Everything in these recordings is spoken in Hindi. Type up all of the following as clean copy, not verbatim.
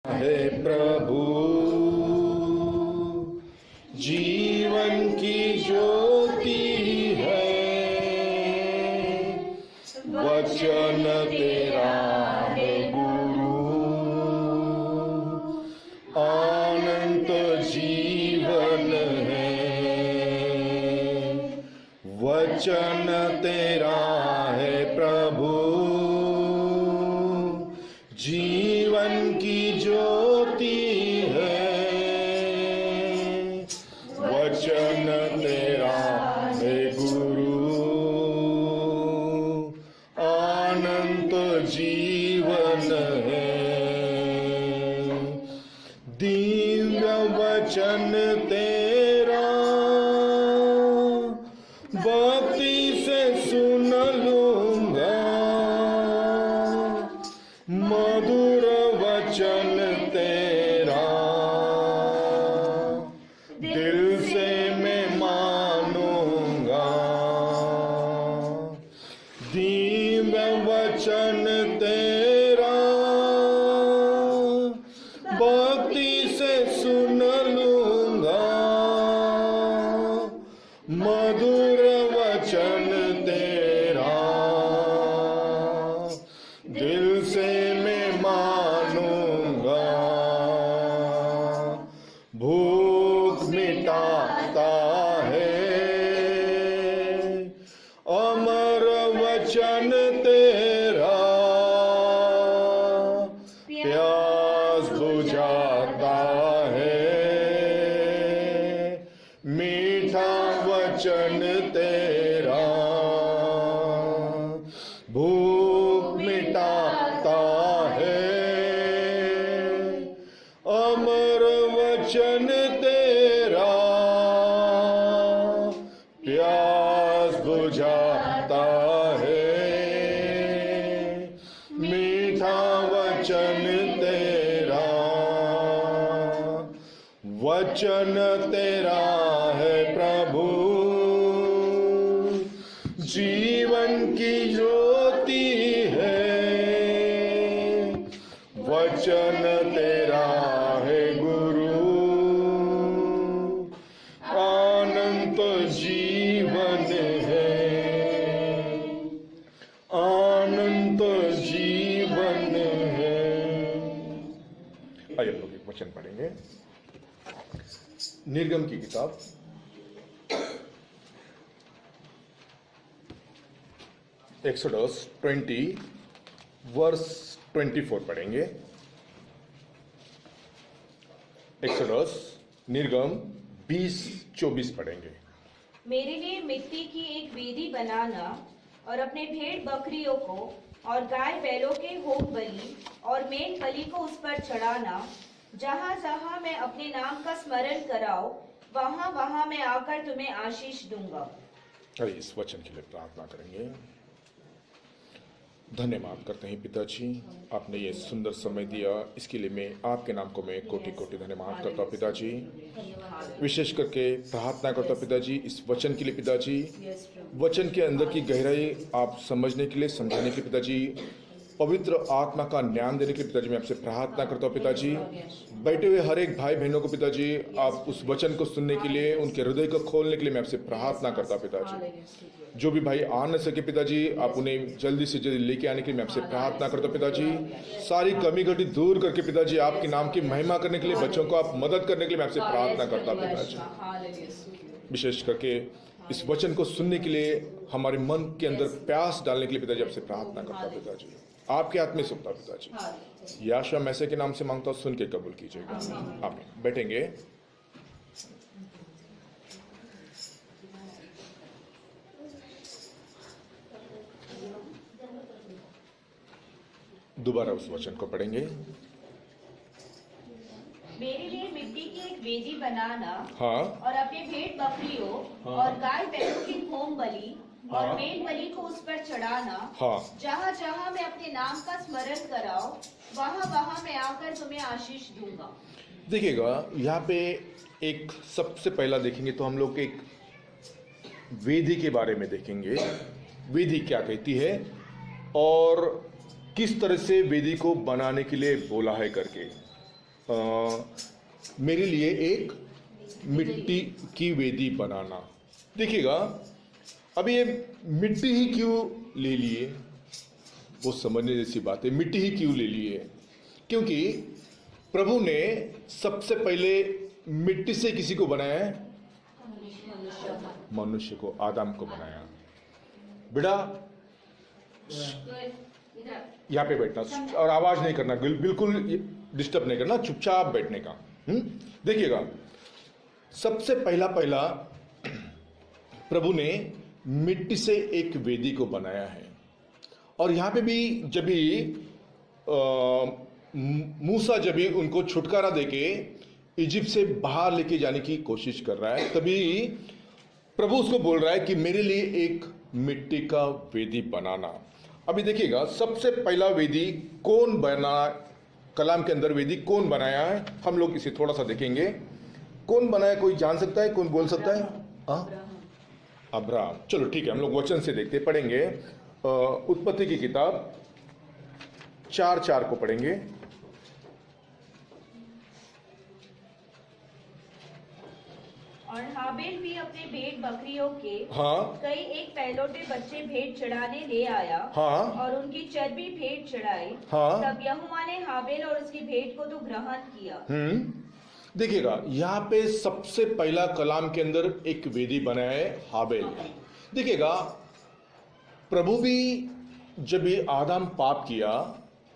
है प्रभु जीवन की ज्योति है, वचन तेरा है गुरु, अनंत जीवन है। वचन तेरा है प्रभु जीवन की ज्योति है, वचन तेरा है गुरु, अनंत जीवन है। दिव्य वचन तेरा भक्ति से सुन लूंगा, मधुर वचन तेरा दिल से मैं मानूंगा। दिव्य वचन तेरा भक्ति से सुन लूंगा, मधुर वचन तेरा दिल से मैं मानूंगा। भूख मिटाता है अमर वचन तेरा, प्यास बुझाता है मीठा वचन तेरा। भूख मिटाता है अमर वचन तेरा, प्यास बुझाता है मीठा वचन तेरा। वचन तेरा है प्रभु जीवन की ज्योति है, वचन तेरा है गुरु, अनंत जीवन है, अनंत जीवन है। आइए लोग एक वचन पढ़ेंगे, निर्गम की किताब एक्सोडस 20 वर्स 24 पढ़ेंगे। एक्सोडस निर्गम 20-24 पढ़ेंगे। मेरे लिए मिट्टी की एक वेदी बनाना और अपने भेड़ बकरियों को और गाय बैलों के होम बलि और मेन बलि को उस पर चढ़ाना। जहाँ जहाँ मैं अपने नाम का स्मरण कराऊं, वहाँ वहाँ मैं आकर तुम्हें आशीष दूंगा। इस वचन के लिए प्रार्थना करेंगे। धन्यवाद करते हैं पिताजी, आपने ये सुंदर समय दिया, इसके लिए मैं आपके नाम को मैं कोटि कोटि धन्यवाद करता हूँ पिताजी। विशेष करके प्रार्थना करता हूँ पिताजी इस वचन के लिए पिताजी, वचन के अंदर की गहराई आप समझने के लिए, समझाने के लिए पिताजी, पवित्र आत्मा का ज्ञान देने के लिए पिताजी मैं आपसे प्रार्थना करता हूँ पिताजी। बैठे हुए हर एक भाई बहनों को पिताजी आप उस वचन को सुनने के लिए, उनके हृदय को खोलने के लिए मैं आपसे प्रार्थना करता हूँ पिताजी। जो भी भाई आ न सके पिताजी, आप उन्हें जल्दी से जल्दी लेके आने के लिए मैं आपसे प्रार्थना करता हूँ पिताजी। सारी कमी घटी दूर करके पिताजी आपके नाम की महिमा करने के लिए, बच्चों को आप मदद करने के लिए मैं आपसे प्रार्थना करता हूँ पिताजी। विशेष करके इस वचन को सुनने के लिए हमारे मन के अंदर प्यास डालने के लिए पिताजी आपसे प्रार्थना करता हूँ पिताजी। आपके हाथ में सुनता पिताजी, याशुआ मैसे के नाम से मांगता हूँ, सुन के कबूल कीजिएगा। आमीन। बैठेंगे। दोबारा उस वचन को पढ़ेंगे। मेरे लिए मिट्टी की एक वेदी बनाना, हाँ, और अपने भेड़ बकरियों और गाय बैलों की होम बलि और मेल बलि को उस पर चढ़ाना। जहाँ जहाँ मैं अपने नाम का स्मरण कराऊं, वहाँ वहाँ मैं आकर तुम्हें आशीष दूंगा। देखिएगा, यहाँ पे एक सबसे पहला देखेंगे तो हम लोग एक वेदी के बारे में देखेंगे। वेदी क्या कहती है और किस तरह से वेदी को बनाने के लिए बोला है करके। मेरे लिए एक मिट्टी की वेदी बनाना। देखिएगा, अब ये मिट्टी ही क्यों ले लिए, वो समझने जैसी बात है। मिट्टी ही क्यों ले लिए? क्योंकि प्रभु ने सबसे पहले मिट्टी से किसी को बनाया है? मनुष्य को, आदम को बनाया। बेटा यहाँ पे बैठना और आवाज नहीं करना, बिल्कुल डिस्टर्ब नहीं करना, चुपचाप बैठने का। देखिएगा, सबसे पहला प्रभु ने मिट्टी से एक वेदी को बनाया है। और यहाँ पे भी जब भी मूसा जब भी उनको छुटकारा देके इजिप्ट से बाहर लेके जाने की कोशिश कर रहा है, तभी प्रभु उसको बोल रहा है कि मेरे लिए एक मिट्टी का वेदी बनाना। अभी देखिएगा, सबसे पहला वेदी कौन बना, कलाम के अंदर वेदी कौन बनाया है, हम लोग इसे थोड़ा सा देखेंगे। कौन बनाया, कोई जान सकता है? कौन बोल सकता है? अब्राहम। चलो ठीक है, हम लोग वचन से देखते पढ़ेंगे। उत्पत्ति की किताब 4:4 को पढ़ेंगे। और हाबिल भी अपने भेड़ बकरियों के हाँ कई एक पहलौठे बच्चे भेड़ चढ़ाने ले आया। हाँ और उनकी चर्बी भेड़ चढ़ाई। हाँ। तब यहोवा ने हाबिल और उसकी भेड़ को तो ग्रहण किया। देखिएगा, यहाँ पे सबसे पहला कलाम के अंदर एक वेदी बनाया है, हाबिल। देखिएगा, प्रभु भी जब ये आदम पाप किया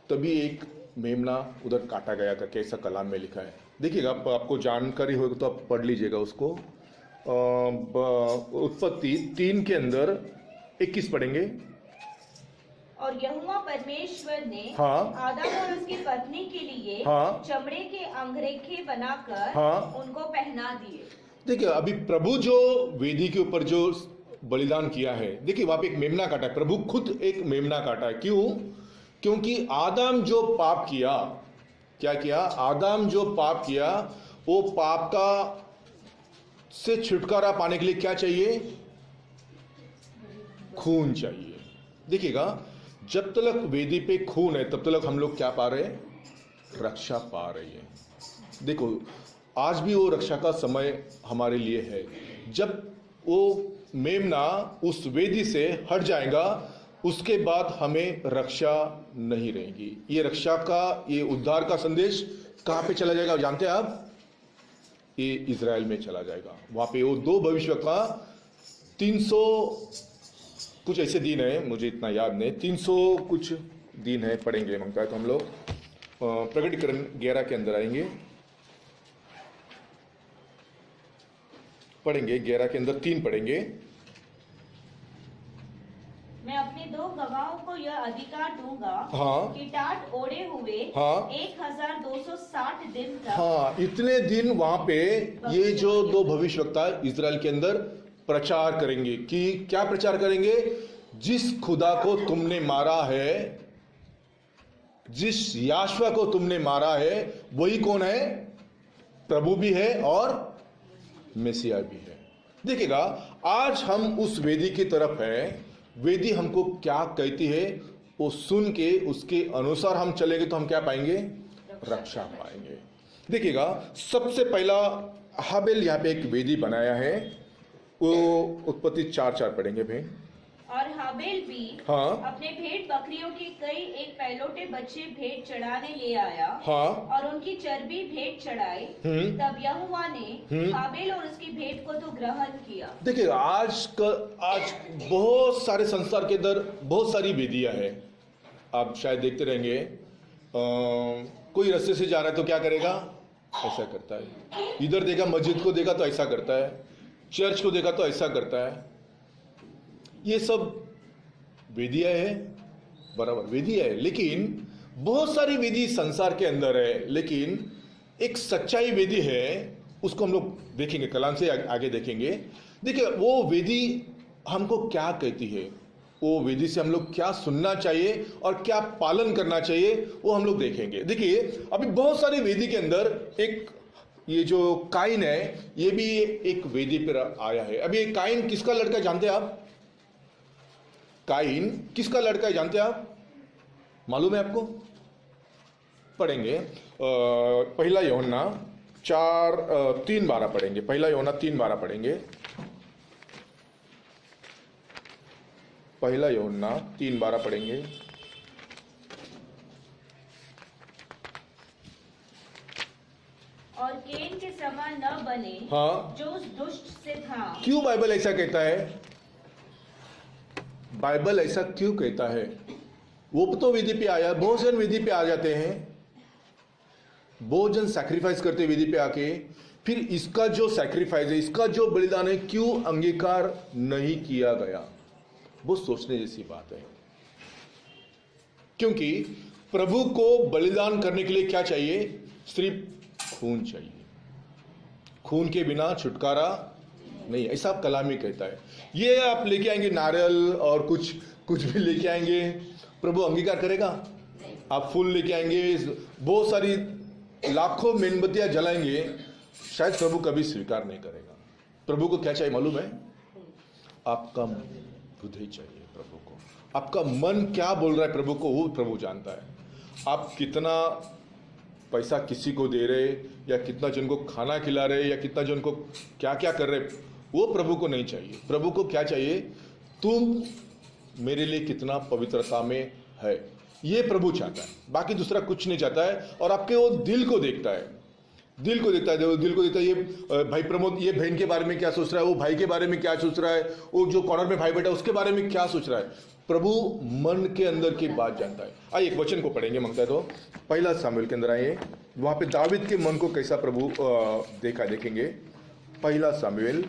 तभी एक मेमना उधर काटा गया था, कैसा कलाम में लिखा है। देखिएगा, आपको जानकारी होगी तो आप पढ़ लीजिएगा उसको। उत्पत्ति 3 के अंदर 21 पढ़ेंगे। और यहोवा परमेश्वर ने आदम और उसकी पत्नी के लिए चमड़े के अंगरखे बनाकर उनको पहना दिए। देखिए, अभी प्रभु जो वेदी के ऊपर जो बलिदान किया है, देखिए वहां पे एक मेमना काटा है। प्रभु खुद एक मेमना काटा है। क्यों? क्योंकि आदम जो पाप किया, क्या किया? आदम जो पाप किया, वो पाप का से छुटकारा पाने के लिए क्या चाहिए? खून चाहिए। देखिएगा, जब तक वेदी पे खून है तब तक हम लोग क्या पा रहे हैं? रक्षा पा रही है। देखो, आज भी वो रक्षा का समय हमारे लिए है। जब वो मेमना उस वेदी से हट जाएगा, उसके बाद हमें रक्षा नहीं रहेगी। ये रक्षा का, ये उद्धार का संदेश कहां पे चला जाएगा जानते हैं आप? ये इजराइल में चला जाएगा। वहां पे वो 2 भविष्यवक्ता 300 कुछ ऐसे दिन है, मुझे इतना याद नहीं, 300 कुछ दिन है, पढ़ेंगे मांगता है तो हम लोग प्रकटीकरण 11 के अंदर आएंगे, पढ़ेंगे 11 के अंदर 3 पढ़ेंगे। मैं अपने 2 गवाहों को यह अधिकार दूंगा कि टाट ओढ़े हुए 1260 दिन तक। इतने दिन वहां पे ये जो 2 भविष्यवक्ता इजराइल के अंदर प्रचार करेंगे। कि क्या प्रचार करेंगे? जिस खुदा को तुमने मारा है, जिस याशवा को तुमने मारा है, वही कौन है? प्रभु भी है और मेसिया भी है। देखिएगा, आज हम उस वेदी की तरफ है। वेदी हमको क्या कहती है वो सुन के उसके अनुसार हम चलेंगे तो हम क्या पाएंगे? रक्षा पाएंगे। देखिएगा, सबसे पहला हाबिल यहाँ पे एक वेदी बनाया है, वो उत्पत्ति 4:4 पढ़ेंगे भाई। और हाबिल भी अपने भेड़ बकरियों के कई एक पहलौठे बच्चे भेड़ चढ़ाने ले आया। और उनकी चर्बी भेड़ चढ़ाई। तब यहोवा ने हाबिल और उसकी भेड़ को तो ग्रहण किया। देखिए, आज बहुत सारे संसार के अंदर बहुत सारी वेदियां हैं। आप शायद देखते रहेंगे, कोई रास्ते से जा रहा है तो क्या करेगा? ऐसा करता है। इधर देखा, मस्जिद को देखा तो ऐसा करता है, चर्च को देखा तो ऐसा करता है। ये सब वेदियां है, बराबर वेदियां है, लेकिन बहुत सारी वेदी संसार के अंदर है। लेकिन एक सच्चाई वेदी है, उसको हम लोग देखेंगे, कलाम से आगे देखेंगे। देखिए, वो वेदी हमको क्या कहती है, वो वेदी से हम लोग क्या सुनना चाहिए और क्या पालन करना चाहिए, वो हम लोग देखेंगे। देखिए, अभी बहुत सारी वेदी के अंदर एक ये जो काइन है, ये भी एक वेदी पर आया है। अभी ये काइन किसका लड़का जानते हैं आप? काइन किसका लड़का है जानते हैं आप? मालूम है आपको? पढ़ेंगे पहला यूहन्ना 3:12 पढ़ेंगे। पहला यूहन्ना 3:12 पढ़ेंगे। पहला यूहन्ना 3:12 पढ़ेंगे। और केन के समान न बने, हाँ, जो उस दुष्ट से था। क्यों बाइबल ऐसा कहता है? बाइबल ऐसा क्यों कहता है? वो तो विधि पे आया, बहुत जन विधि पे आ जाते हैं, बहुत जन सैक्रिफाइस करते विधि पे आके, फिर इसका जो सैक्रिफाइस है, इसका जो बलिदान है, क्यों अंगीकार नहीं किया गया? वो सोचने जैसी बात है। क्योंकि प्रभु को बलिदान करने के लिए क्या चाहिए? सिर्फ खून चाहिए। खून के बिना छुटकारा नहीं, ऐसा कलामी कहता है। ये आप लेके आएंगे नारियल और कुछ भी लेके आएंगे, प्रभु अंगीकार करेगा? आप फूल लेके आएंगे, बहुत सारी लाखों मेणबत्तियां जलाएंगे, शायद प्रभु कभी स्वीकार नहीं करेगा। प्रभु को क्या चाहिए मालूम है? आपका हृदय चाहिए प्रभु को। आपका मन क्या बोल रहा है प्रभु को, वो प्रभु जानता है। आप कितना पैसा किसी को दे रहे, या कितना जन को खाना खिला रहे, या कितना जन को क्या क्या कर रहे, वो प्रभु को नहीं चाहिए। प्रभु को क्या चाहिए? तुम मेरे लिए कितना पवित्रता में है, ये प्रभु चाहता है। बाकी दूसरा कुछ नहीं चाहता है। और आपके वो दिल को देखता है, दिल को देखता है, दिल को देखता है। ये भाई प्रमोद ये बहन के बारे में क्या सोच रहा है, वो भाई के बारे में क्या सोच रहा है, वो जो कॉर्नर में भाई बैठा है उसके बारे में क्या सोच रहा है। प्रभु मन के अंदर की बात जानता है। आइए एक वचन को पढ़ेंगे मांगता है तो पहला सामुएल के अंदर आइए, वहां पे दावीद के मन को कैसा प्रभु देखेंगे। पहला सामुएल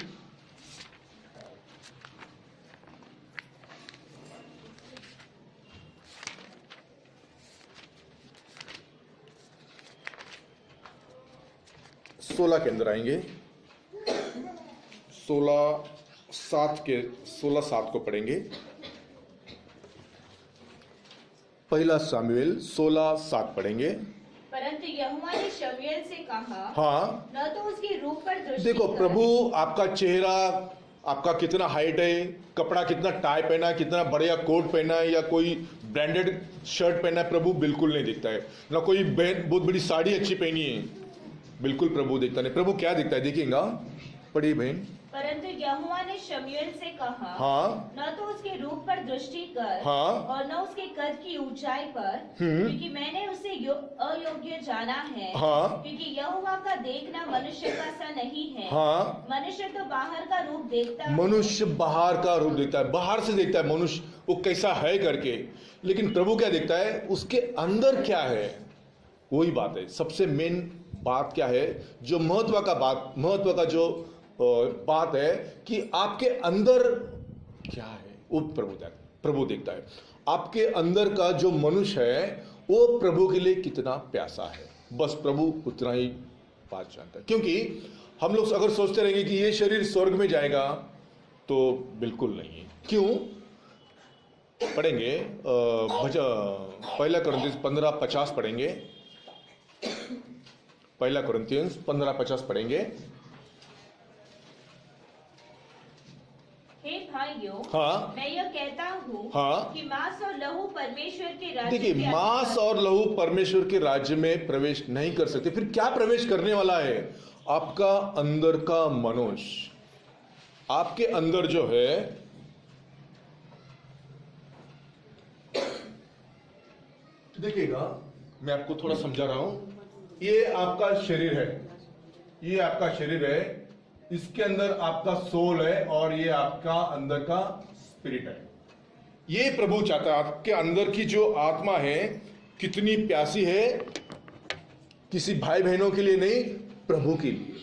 16 के अंदर आएंगे। 16:7 को पढ़ेंगे। पहला सामुएल 16:7 पढ़ेंगे। परंतु यहोवा ने शमूएल से कहा, हाँ, न तो उसके रूप पर दृष्टि देखो कर। प्रभु आपका चेहरा, आपका कितना हाइट है, कपड़ा कितना टाई पहना है, कितना बढ़िया कोट पहना है, या कोई ब्रांडेड शर्ट पहना है, प्रभु बिल्कुल नहीं दिखता है। ना कोई बहन बहुत बड़ी साड़ी अच्छी पहनी है, बिल्कुल प्रभु देखता नहीं। प्रभु क्या दिखता है देखिएगा, पढ़िए बहन। परंतु यहोवा ने शमूएल से कहा, हाँ, न तो उसके रूप पर दृष्टि कर, हाँ, और न उसके कद की ऊंचाई पर, क्योंकि मैंने उसे अयोग्य जाना है। हाँ, क्योंकि यहोवा का देखना मनुष्य का सा नहीं है। हाँ, मनुष्य तो बाहर का रूप देखता है। मनुष्य बाहर का रूप देखता है, बाहर से देखता है मनुष्य वो कैसा है करके, लेकिन प्रभु क्या देखता है, उसके अंदर क्या है। वही बात है, सबसे मेन बात क्या है, जो महत्व का जो बात है कि आपके अंदर क्या है, वो प्रभु देखता है। आपके अंदर का जो मनुष्य है वो प्रभु के लिए कितना प्यासा है, बस प्रभु उतना ही बात जानता है। क्योंकि हम लोग अगर सोचते रहेंगे कि ये शरीर स्वर्ग में जाएगा, तो बिल्कुल नहीं है। क्यों? पढ़ेंगे पहला कुरिन्थियंस 15:50 पढ़ेंगे। पहला कुरिन्थियंस 15:50 पढ़ेंगे। हे भाइयों, हाँ, मैं यह कहता हूँ, हाँ, कि मांस और लहू परमेश्वर के राज्य देखिए, के मांस और लहू परमेश्वर के राज्य में प्रवेश नहीं कर सकते। फिर क्या प्रवेश करने वाला है? आपका अंदर का मनुष्य, आपके अंदर जो है, देखिएगा मैं आपको थोड़ा समझा रहा हूं। ये आपका शरीर है, ये आपका शरीर है, इसके अंदर आपका सोल है, और ये आपका अंदर का स्पिरिट है। ये प्रभु चाहता है, आपके अंदर की जो आत्मा है कितनी प्यासी है, किसी भाई बहनों के लिए नहीं, प्रभु के लिए।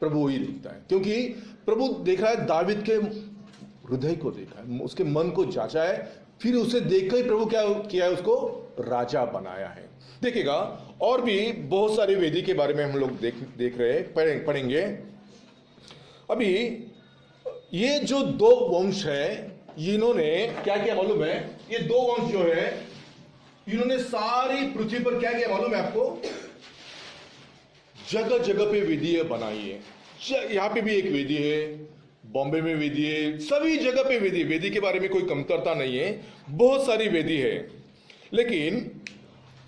प्रभु ही देखता है, क्योंकि प्रभु देख रहा है, दावीद के हृदय को देखा है, उसके मन को जांचा है, फिर उसे देखकर ही प्रभु क्या किया है, उसको राजा बनाया है। देखिएगा, और भी बहुत सारी वेदी के बारे में हम लोग देख रहे हैं, पढ़ेंगे। अभी ये जो दो वंश है, इन्होंने क्या किया मालूम है? ये दो वंश जो है, इन्होंने सारी पृथ्वी पर क्या किया मालूम है आपको? जगह जगह पे वेदी बनाई है। यहां पे भी एक वेदी है, बॉम्बे में वेदी है, सभी जगह पे वेदी के बारे में कोई कमतरता नहीं है, बहुत सारी वेदी है। लेकिन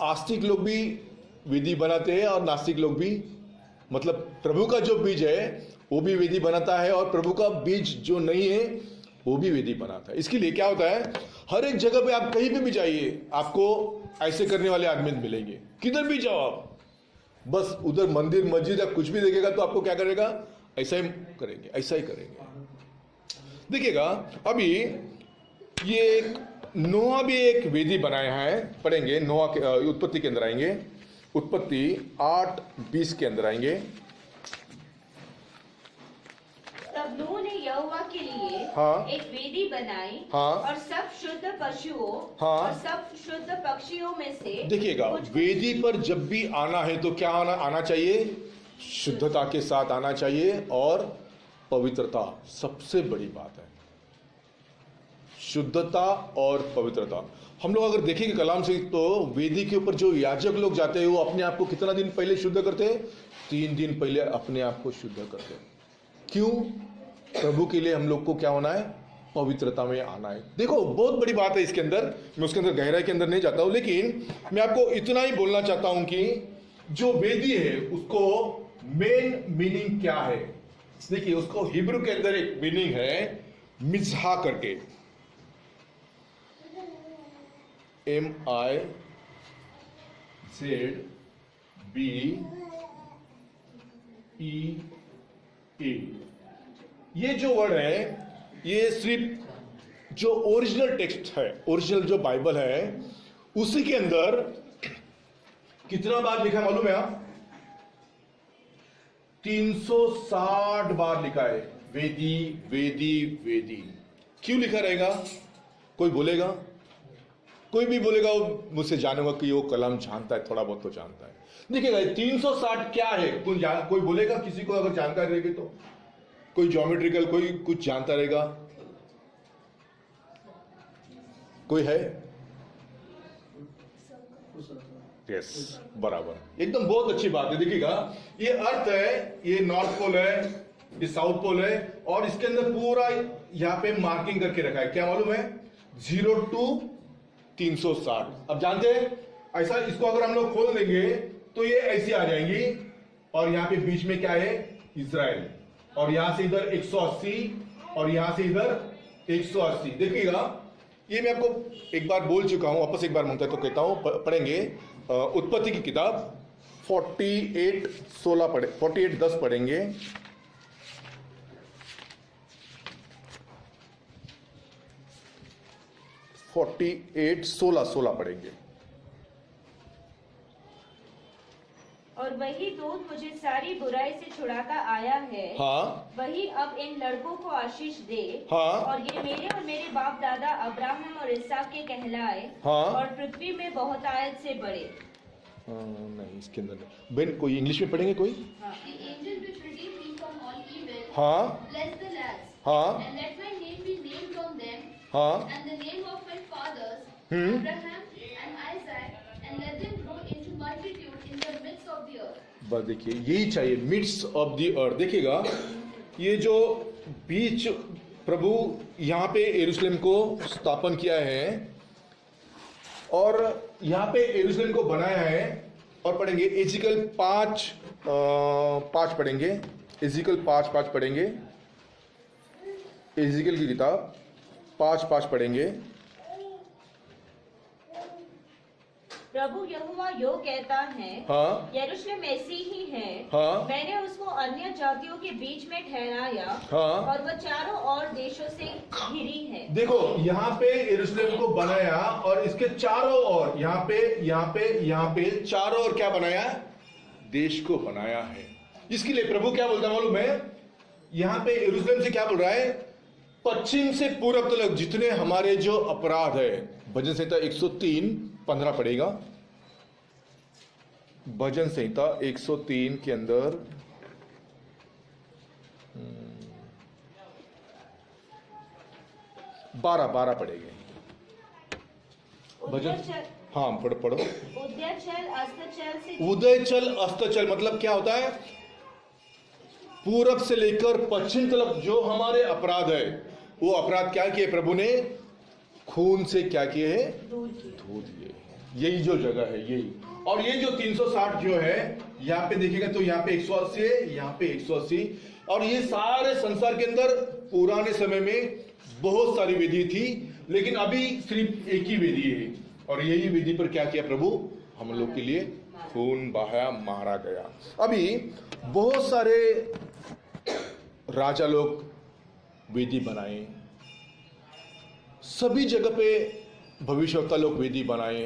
आस्तिक लोग भी वेदी बनाते हैं और नास्तिक लोग भी, मतलब प्रभु का जो बीज है वो भी वेदी बनाता है और प्रभु का बीज जो नहीं है वो भी वेदी बनाता है। इसके लिए क्या होता है, हर एक जगह पे आप कहीं पे भी जाइए आपको ऐसे करने वाले आदमी मिलेंगे। किधर भी जाओ आप, बस उधर मंदिर मस्जिद या कुछ भी देखेगा तो आपको क्या करेगा, ऐसा ही करेंगे, ऐसा ही करेंगे। देखिएगा अभी ये नोआ भी एक वेदी बनाया है, पढ़ेंगे नोआ के उत्पत्ति के अंदर आएंगे, उत्पत्ति 8:20 के अंदर आएंगे। तब नूह ने यहोवा के लिए हाँ। एक वेदी बनाई हाँ। और सब शुद्ध पशुओं हाँ। और सब शुद्ध पक्षियों में से देखिएगा वेदी पर जब भी आना है तो क्या आना चाहिए, शुद्धता के साथ आना चाहिए और पवित्रता सबसे बड़ी बात है, शुद्धता और पवित्रता। हम लोग अगर देखेंगे कलाम से तो वेदी के ऊपर जो याजक लोग जाते हैं वो अपने आप को कितना दिन पहले शुद्ध करते हैं, 3 दिन पहले अपने आप को शुद्ध करते हैं। क्यों? प्रभु के लिए हम लोग को क्या होना है, पवित्रता में आना है। देखो बहुत बड़ी बात है इसके अंदर, मैं उसके अंदर गहराई के अंदर नहीं जाता हूं, लेकिन मैं आपको इतना ही बोलना चाहता हूं कि जो वेदी है उसको मेन मीनिंग क्या है। देखिए उसको हिब्रू के अंदर एक मीनिंग है मिज़हा करके, MIZBE। ये जो वर्ड है ये सिर्फ जो ओरिजिनल टेक्स्ट है, ओरिजिनल जो बाइबल है उसी के अंदर कितना बार लिखा है मालूम है आप, 360 बार लिखा है वेदी वेदी वेदी। क्यों लिखा रहेगा, कोई बोलेगा, कोई भी बोलेगा वो मुझसे जानूंगा कि वो कलाम जानता है, थोड़ा बहुत तो जानता है। देखिएगा 360 क्या है, कोई बोलेगा, किसी को अगर जानकारी रहेगी तो कोई ज्योमेट्रिकल कोई कुछ जानता रहेगा, कोई है? यस बराबर, एकदम बहुत अच्छी बात है। देखिएगा ये अर्थ है, ये नॉर्थ पोल है, ये साउथ पोल है और इसके अंदर पूरा यहां पे मार्किंग करके रखा है, क्या मालूम है, 0 to 360। अब जानते हैं ऐसा, इसको अगर हम लोग खोल देंगे तो ये ऐसी आ जाएंगी और यहां पे बीच में क्या है, इजराइल, और यहां से इधर 180 और यहां से इधर 180। देखिएगा ये मैं आपको एक बार बोल चुका हूं, वापस एक बार मांगता है तो कहता हूं, पढ़ेंगे उत्पत्ति की किताब 48:10 पढ़ेंगे। 48:16 पढ़ेंगे। और वही दूत मुझे सारी बुराई से छुड़ाता आया है, हाँ। वही अब इन लड़कों को आशीष दे, हाँ। और ये मेरे और मेरे बाप दादा अब्राहम और इसहाक के कहलाए, हाँ। और पृथ्वी में बहुत आयत से बड़े। नहीं इसके अंदर नहीं। बेन कोई इंग्लिश में पढ़ेंगे कोई? हाँ। The angel which redeemed me from all evil, हाँ। bless the lads, हाँ। and let my name be named on them, हाँ। and the name of my fathers, Hmm. Abraham and Isaac, and let them grow into multitude in the midst of the earth. बस देखिए यही चाहिए, मिड्स ऑफ द अर्थ। देखिएगा ये जो बीच प्रभु यहाँ पे यरूशलेम को स्थापन किया है और यहाँ पे यरूशलेम को बनाया है, और पढ़ेंगे एजिकल 5 पढ़ेंगे, एजिकल 5 पढ़ेंगे, एजिकल की किताब 5 पढ़ेंगे। प्रभु यहोवा यो कहता है, हाँ। यरूशलेम ऐसी ही है, हाँ। मैंने उसको अन्य जातियों के बीच में ठहराया, हाँ। और वह चारों ओर देशों से घिरी है। देखो यहाँ पे यरूशलेम को बनाया और इसके चारों ओर यहाँ पे चारों ओर क्या बनाया, देश को बनाया है। इसके लिए प्रभु क्या बोलता है मालूम है, यहाँ पे यरूशलेम से क्या बोल रहा है, पश्चिम से पूरब तक जितने हमारे जो अपराध है, भजन संहिता 103:15 पड़ेगा, भजन संहिता 103 के अंदर 12 पड़ेंगे भजन। उदयचल हाँ पढ़ो। उदयचल अस्ताचल से उदयचल अस्ताचल मतलब क्या होता है, पूरब से लेकर पश्चिम तक जो हमारे अपराध है, वो अपराध क्या किए प्रभु ने, खून से क्या किए हैं, दूर की। धो दिए हैं। यही जो जगह है यही, और ये जो 360 जो है यहाँ पे देखिएगा तो यहाँ पे 180 है, यहाँ पे 180, और ये सारे संसार के अंदर पुराने समय में बहुत सारी वेदी थी, लेकिन अभी सिर्फ एक ही वेदी है, और यही वेदी पर क्या किया प्रभु, हम लोग के लिए खून बहाया, मारा गया। अभी बहुत सारे राजा लोग वेदी बनाए, सभी जगह पे भविष्यवक्ता लोग वेदी बनाए,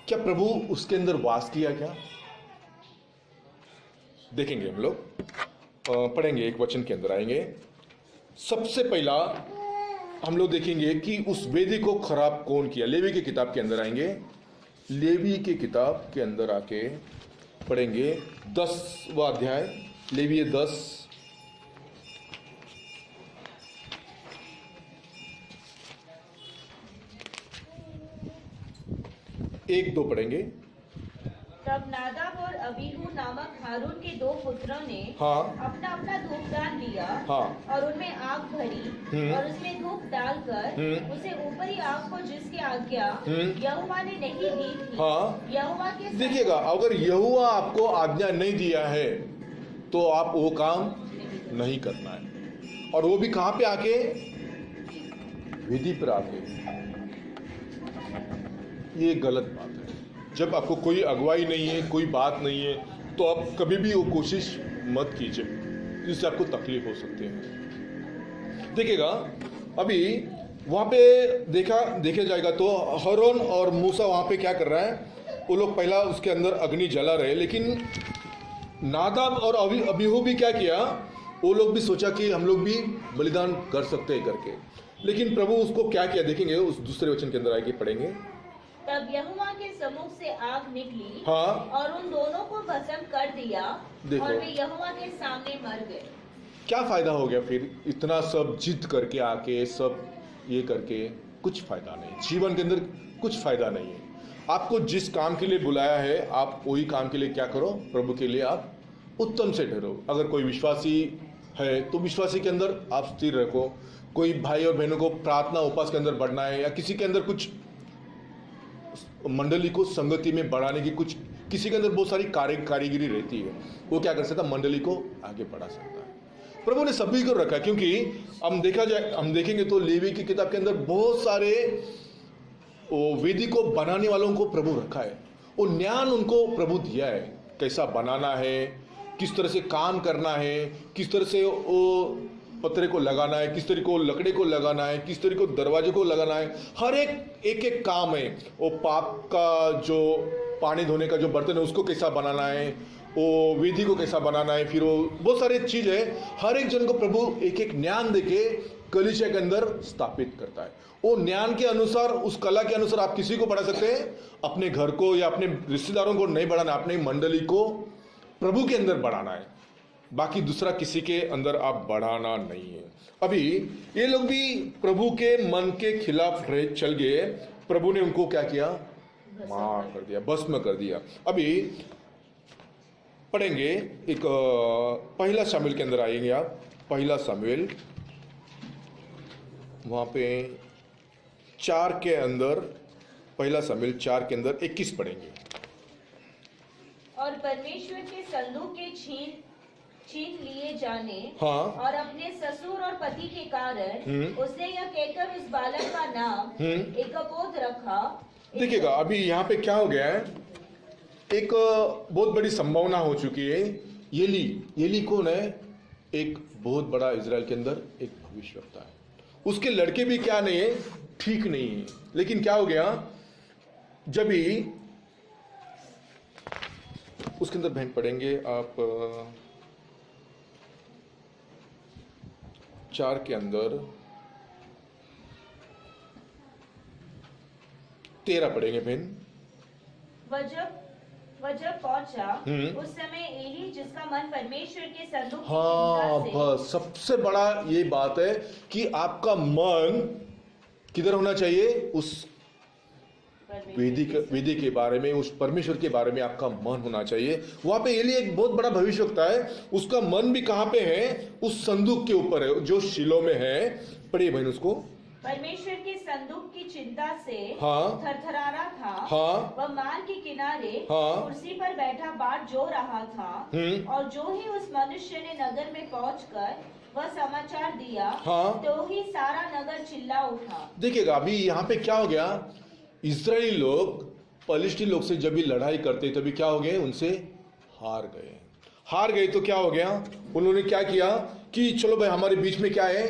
क्या प्रभु उसके अंदर वास किया क्या? देखेंगे हम लोग, पढ़ेंगे, एक वचन के अंदर आएंगे। सबसे पहला हम लोग देखेंगे कि उस वेदी को खराब कौन किया। लेवी की किताब के अंदर आएंगे, लेवी की किताब के अंदर आके पढ़ेंगे 10वां अध्याय, लेवी 10 1-2 पढ़ेंगे। तब नादाब और अबीहू नामक हारून के 2 पुत्रों ने हाँ। अपना अपना धूपदान लिया, हाँ। और उनमें आग भरी और उसमें धूप डालकर उसे ऊपरी आग को जिसकी आज्ञा यहोवा ने नहीं दी थी, हाँ। यहोवा के देखिएगा, अगर यहोवा आपको आज्ञा नहीं दिया है तो आप वो काम नहीं करना है, और वो भी कहां पे आके, वेदी पर आके। ये गलत बात है। जब आपको कोई अगुवाई नहीं है, कोई बात नहीं है, तो आप कभी भी वो कोशिश मत कीजिए, जिससे आपको तकलीफ हो सकती है। देखिएगा, अभी वहां पे देखा जाएगा तो हारून और मूसा वहां पे क्या कर रहा है, वो लोग पहला उसके अंदर अग्नि जला रहे, लेकिन नादाब और अबीहू भी क्या किया, वो लोग भी सोचा कि हम लोग भी बलिदान कर सकते हैं करके, लेकिन प्रभु उसको क्या किया देखेंगे, उस दूसरे वचन के अंदर आगे पढ़ेंगे। तब यहोवा के सम्मुख से आग निकली, हाँ। और उन दोनों को भस्म कर दिया, देखो। और वे यहोवा के सामने मर गए। क्या फायदा हो गया फिर, इतना सब जिद करके आके, सब ये करके कुछ फायदा नहीं, जीवन के अंदर कुछ फायदा नहीं है। आपको जिस काम के लिए बुलाया है, आप वही काम के लिए क्या करो, प्रभु के लिए आप उत्तम से ठहरो। अगर कोई विश्वासी है तो विश्वासी के अंदर आप स्थिर रखो, कोई भाई और बहनों को प्रार्थना उपास के अंदर बढ़ना है, या किसी के अंदर कुछ मंडली को संगति में बढ़ाने की, कुछ किसी के अंदर बहुत सारी कारीगिरी रहती है, वो क्या कर सकता है, मंडली को आगे बढ़ा सकता है। प्रभु ने सभी को रखा, क्योंकि हम देखेंगे तो लेवी की किताब के अंदर बहुत सारे वो वेदी को बनाने वालों को प्रभु रखा है, वो ज्ञान उनको प्रभु दिया है, कैसा बनाना है, किस तरह से काम करना है, किस तरह से वो पत्रे को लगाना है, किस तरीके को लकड़े को लगाना है, किस तरीके को दरवाजे को लगाना है, हर एक काम है। वो पाप का जो पानी धोने का जो बर्तन है उसको कैसा बनाना है, वो विधि को कैसा बनाना है, फिर वो बहुत सारी चीज है। हर एक जन को प्रभु एक ज्ञान देके कलीसिया के अंदर स्थापित करता है। वो ज्ञान के अनुसार, उस कला के अनुसार आप किसी को बढ़ा सकते हैं, अपने घर को या अपने रिश्तेदारों को नहीं बढ़ाना, अपने मंडली को प्रभु के अंदर बढ़ाना है, बाकी दूसरा किसी के अंदर आप बढ़ाना नहीं है। अभी ये लोग भी प्रभु के मन के खिलाफ चल गए, प्रभु ने उनको क्या किया, मार कर दिया, भस्म कर दिया। अभी पढ़ेंगे एक पहला शामिल के अंदर आएंगे आप, पहला शामिल, वहां पे 4 के अंदर, पहला शामिल 4 के अंदर 21 पढ़ेंगे। और परमेश्वर के संदूक के छीन लिए जाने, हाँ। और अपने ससुर और पति के कारण उसने यह कहकर उस बालक का नाम इकबोध रखा। देखिएगा, अभी यहाँ पे क्या हो गया है, एक बहुत बड़ी संभावना हो चुकी है। येली कौन है, एक बहुत बड़ा इजराइल के अंदर एक भविष्यवक्ता है, उसके लड़के भी क्या नहीं है, ठीक नहीं है, लेकिन क्या हो गया, जब ही उसके अंदर बहन पढ़ेंगे आप 4 के अंदर 13 पढ़ेंगे बहन। वह जब पहुंचा, उस समय एली जिसका मन परमेश्वर के संदूक की हाँ, चिंता से, बस सबसे बड़ा ये बात है कि आपका मन किधर होना चाहिए, उस वेदी के बारे में, उस परमेश्वर के बारे में आपका मन होना चाहिए। वहां पे एली एक बहुत बड़ा भविष्यवक्ता है, उसका मन भी कहां पे है, उस संदूक के ऊपर है जो शीलो में है। पढ़िए बहन उसको। परमेश्वर के संदूक की चिंता से हाँ। थरथरा रहा था। हाँ। वह मार्ग के किनारे हाँ। कुर्सी पर बैठा बाट जो रहा था। और जो ही उस मनुष्य ने नगर में पहुंचकर वह समाचार दिया, हाँ। तो ही सारा नगर चिल्ला उठा। देखिएगा अभी यहाँ पे क्या हो गया, इजरायली लोग पलिश्ती लोग से जब भी लड़ाई करते तभी क्या हो गए, उनसे हार गए। तो क्या हो गया, उन्होंने क्या किया कि चलो भाई हमारे बीच में क्या है,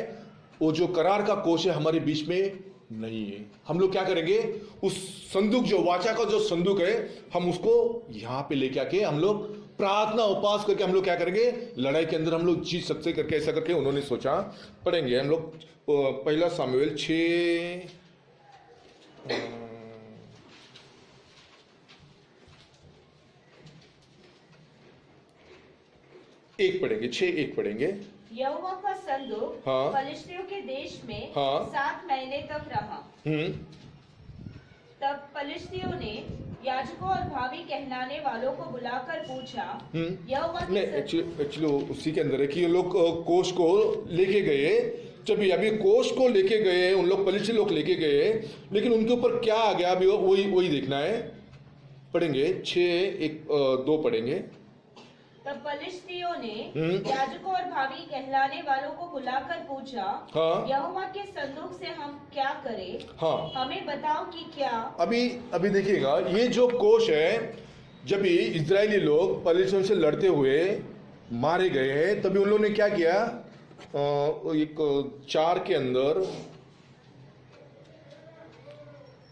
वो जो करार का कोष है हमारे बीच में नहीं है, हम लोग क्या करेंगे, उस संदूक जो वाचा का जो संदूक है हम उसको यहाँ पे लेके आके हम लोग प्रार्थना उपास करके हम लोग क्या करेंगे, लड़ाई के अंदर हम लोग जीत सकते करके ऐसा करके उन्होंने सोचा। पढ़ेंगे हम लोग पहला सामुएल 6 1 पढ़ेंगे, 6:1 पढ़ेंगे। यहोवा का संदूक हाँ। फलिश्तियों के देश में हाँ। 7 महीने तक रहा। तब फलिश्तियों ने याजकों और भावी कहलाने वालों को बुलाकर पूछा, यहोवा के नहीं, एक्चुअली उसी के अंदर है कि ये लोग कोष को लेके गए, जब अभी कोष को लेके गए उन लोग पलिश्ती लोग लेके गए, लेकिन उनके ऊपर क्या आ गया अभी वही देखना है। पढ़ेंगे 6:1-2 पढ़ेंगे। तब फलिश्तियों ने याजकों और भावी कहलाने वालों को बुलाकर पूछा, हाँ। यहोवा के संदूक से हम क्या करें? हाँ। हमें बताओ कि क्या। अभी देखिएगा, ये जो कोष है जब भी इजरायली लोग पलिश्तियों से लड़ते हुए मारे गए हैं तभी उन लोगों ने क्या किया, एक 4 के अंदर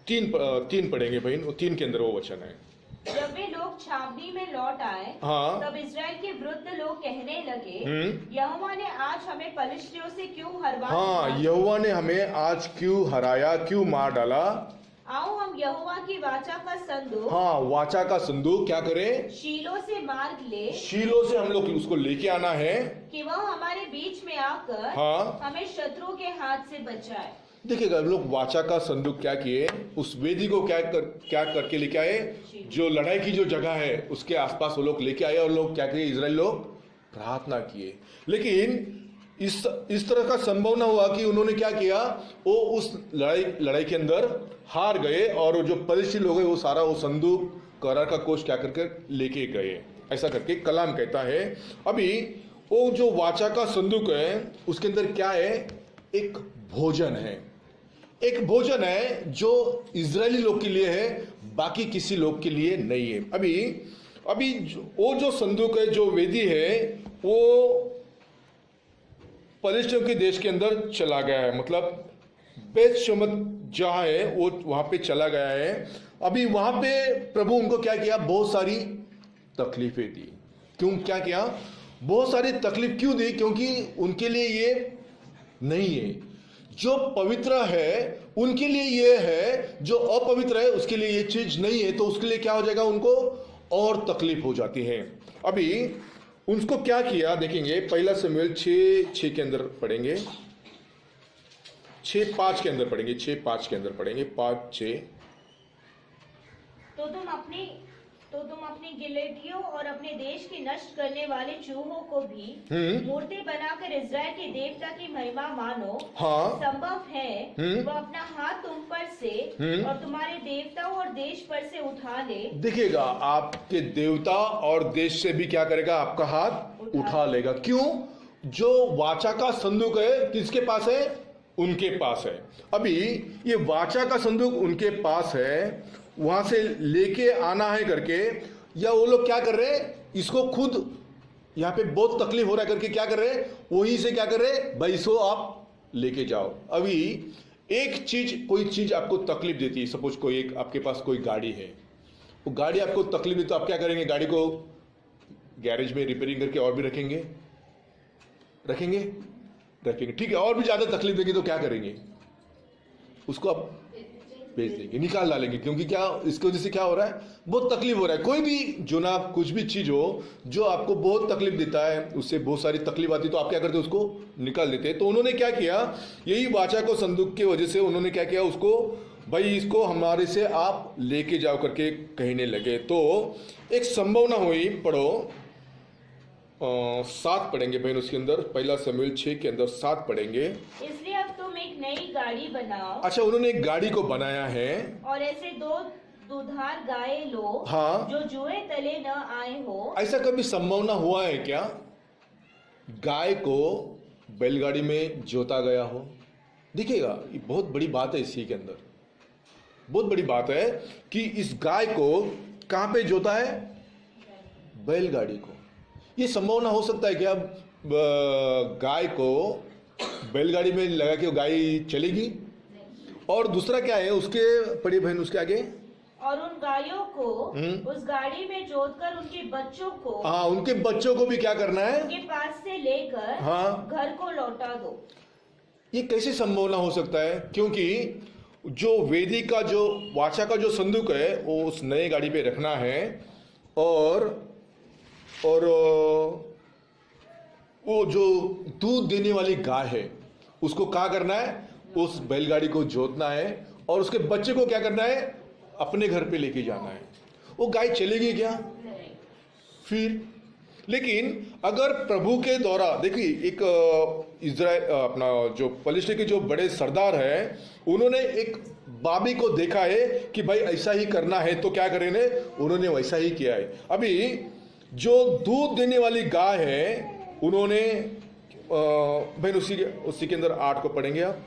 3 पढ़ेंगे भाई, 3 के अंदर वो वचन है। जब वे लोग छावनी में लौट आए, हाँ। तब इजराइल के वृद्ध लोग कहने लगे, यहोवा ने आज हमें पलिश्तियों से क्यों हरवा दिया? हाँ, यहोवा ने हमें आज क्यों हराया, क्यों मार डाला? आओ हम यहोवा की वाचा का संदूक, हाँ, वाचा का संदूक क्या करें, शीलो से मार्ग ले, शीलो से हम लोग उसको लेके आना है कि वह हमारे बीच में आकर हाँ। हमें शत्रुओं के हाथ से बचाए। देखिएगा हम लोग वाचा का संदूक क्या किए, उस वेदी को क्या करके लेके आए, जो लड़ाई की जो जगह है उसके आसपास वो लोग लेके आए और लोग क्या किए, इजराइल लोग प्रार्थना किए। लेकिन इस तरह का संभव ना हुआ कि उन्होंने क्या किया, वो उस लड़ाई के अंदर हार गए और जो पलिश्ती लोग हैं वो सारा वो संदूक करार का कोष क्या करके लेके गए। ऐसा करके कलाम कहता है। अभी वो जो वाचा का संदूक है उसके अंदर क्या है, एक भोजन है, एक भोजन है जो इजरायली लोग के लिए है, बाकी किसी लोग के लिए नहीं है। अभी वो जो संदूक है, जो वेदी है, वो पलिश्तियों के देश के अंदर चला गया है, मतलब बेत शमत जहाँ है वो वहां पे चला गया है। अभी वहां पे प्रभु उनको क्या किया, बहुत सारी तकलीफें दी। क्यों, क्या किया, बहुत सारी तकलीफ क्यों दी, क्योंकि उनके लिए ये नहीं है, जो पवित्र है उनके लिए ये है, जो अपवित्र है उसके लिए ये चीज नहीं है, तो उसके लिए क्या हो जाएगा, उनको और तकलीफ हो जाती है। अभी उनको क्या किया देखेंगे, पहला शमूएल 6:6 के अंदर पढ़ेंगे, 6:5 के अंदर पढ़ेंगे, 6:5 के अंदर पढ़ेंगे, 5:6। तो तुम अपनी गिलटियों और अपने देश के नष्ट करने वाले चूहों को भी मूर्ति बनाकर इजराइल के देवता की महिमा मानो। हाँ। संभव है वह अपना हाथ तुम पर से और तुम्हारे देवताओं और देश पर से उठा ले। देखिएगा, आपके देवता और देश से भी क्या करेगा, आपका हाथ उठा लेगा। क्यों, जो वाचा का संदूक है किसके पास है, उनके पास है। अभी ये वाचा का संदूक उनके पास है, वहां से लेके आना है करके, या वो लोग क्या कर रहे हैं, इसको खुद यहाँ पे बहुत तकलीफ हो रहा है करके क्या कर रहे हैं, वहीं से क्या कर रहे हैं, भाई इसको आप लेके जाओ। अभी एक चीज, कोई चीज आपको तकलीफ देती है, सपोज कोई एक आपके पास कोई गाड़ी है, वो गाड़ी आपको तकलीफ देती, तो आप क्या करेंगे, गाड़ी को गैरेज में रिपेयरिंग करके और भी रखेंगे, ठीक है, और भी ज्यादा तकलीफ देंगे तो क्या करेंगे, उसको आप बेच देंगे, निकाल डालेंगे। क्योंकि क्या, इसकी वजह से क्या हो रहा है, बहुत तकलीफ हो रहा है। कोई भी जो ना कुछ भी चीज हो जो आपको बहुत तकलीफ देता है, उससे बहुत सारी तकलीफ आती है, तो आप क्या करते हैं, उसको निकाल देते हैं। तो उन्होंने क्या किया, यही वाचा को संदूक की वजह से उन्होंने क्या किया, उसको भाई इसको हमारे से आप लेके जाओ करके कहने लगे। तो एक संभावना हुई, पढ़ो 7 पढ़ेंगे बहन, उसके अंदर पहला शमूएल 6 के अंदर 7 पढ़ेंगे। इसलिए अब तुम एक नई गाड़ी बनाओ अच्छा, उन्होंने एक गाड़ी को बनाया है। और ऐसे दो दुधार गाय लो हाँ। जो जुए तले न आए हो। ऐसा कभी संभावना हुआ है क्या गाय को बैलगाड़ी में जोता गया हो? देखिएगा, ये बहुत बड़ी बात है इसी के अंदर, बहुत बड़ी बात है कि इस गाय को कहां पे जोता है? बैलगाड़ी को। ये संभावना हो सकता है कि अब गाय को बैलगाड़ी में लगा के गाय चलेगी? और दूसरा क्या है उसके, पढ़िए बहन उसके आगे। और उन गायों को उस गाड़ी में जोतकर उनके बच्चों को, हाँ, उनके बच्चों को भी क्या करना है? उनके पास से लेकर हाँ, घर को लौटा दो। ये कैसे संभावना हो सकता है? क्योंकि जो वेदी का जो वाचा का जो संदूक है वो उस नए गाड़ी पे रखना है, और वो जो दूध देने वाली गाय है उसको क्या करना है? उस बैलगाड़ी को जोतना है, और उसके बच्चे को क्या करना है? अपने घर पे लेके जाना है। वो गाय चलेगी क्या फिर? लेकिन अगर प्रभु के द्वारा, देखिए, एक इजराइल अपना जो पलिश्ती के जो बड़े सरदार है, उन्होंने एक बाबी को देखा है कि भाई ऐसा ही करना है तो क्या करेंगे, उन्होंने वैसा ही किया है। अभी जो दूध देने वाली गाय है उन्होंने भाई उसी के अंदर 8 को पढ़ेंगे आप।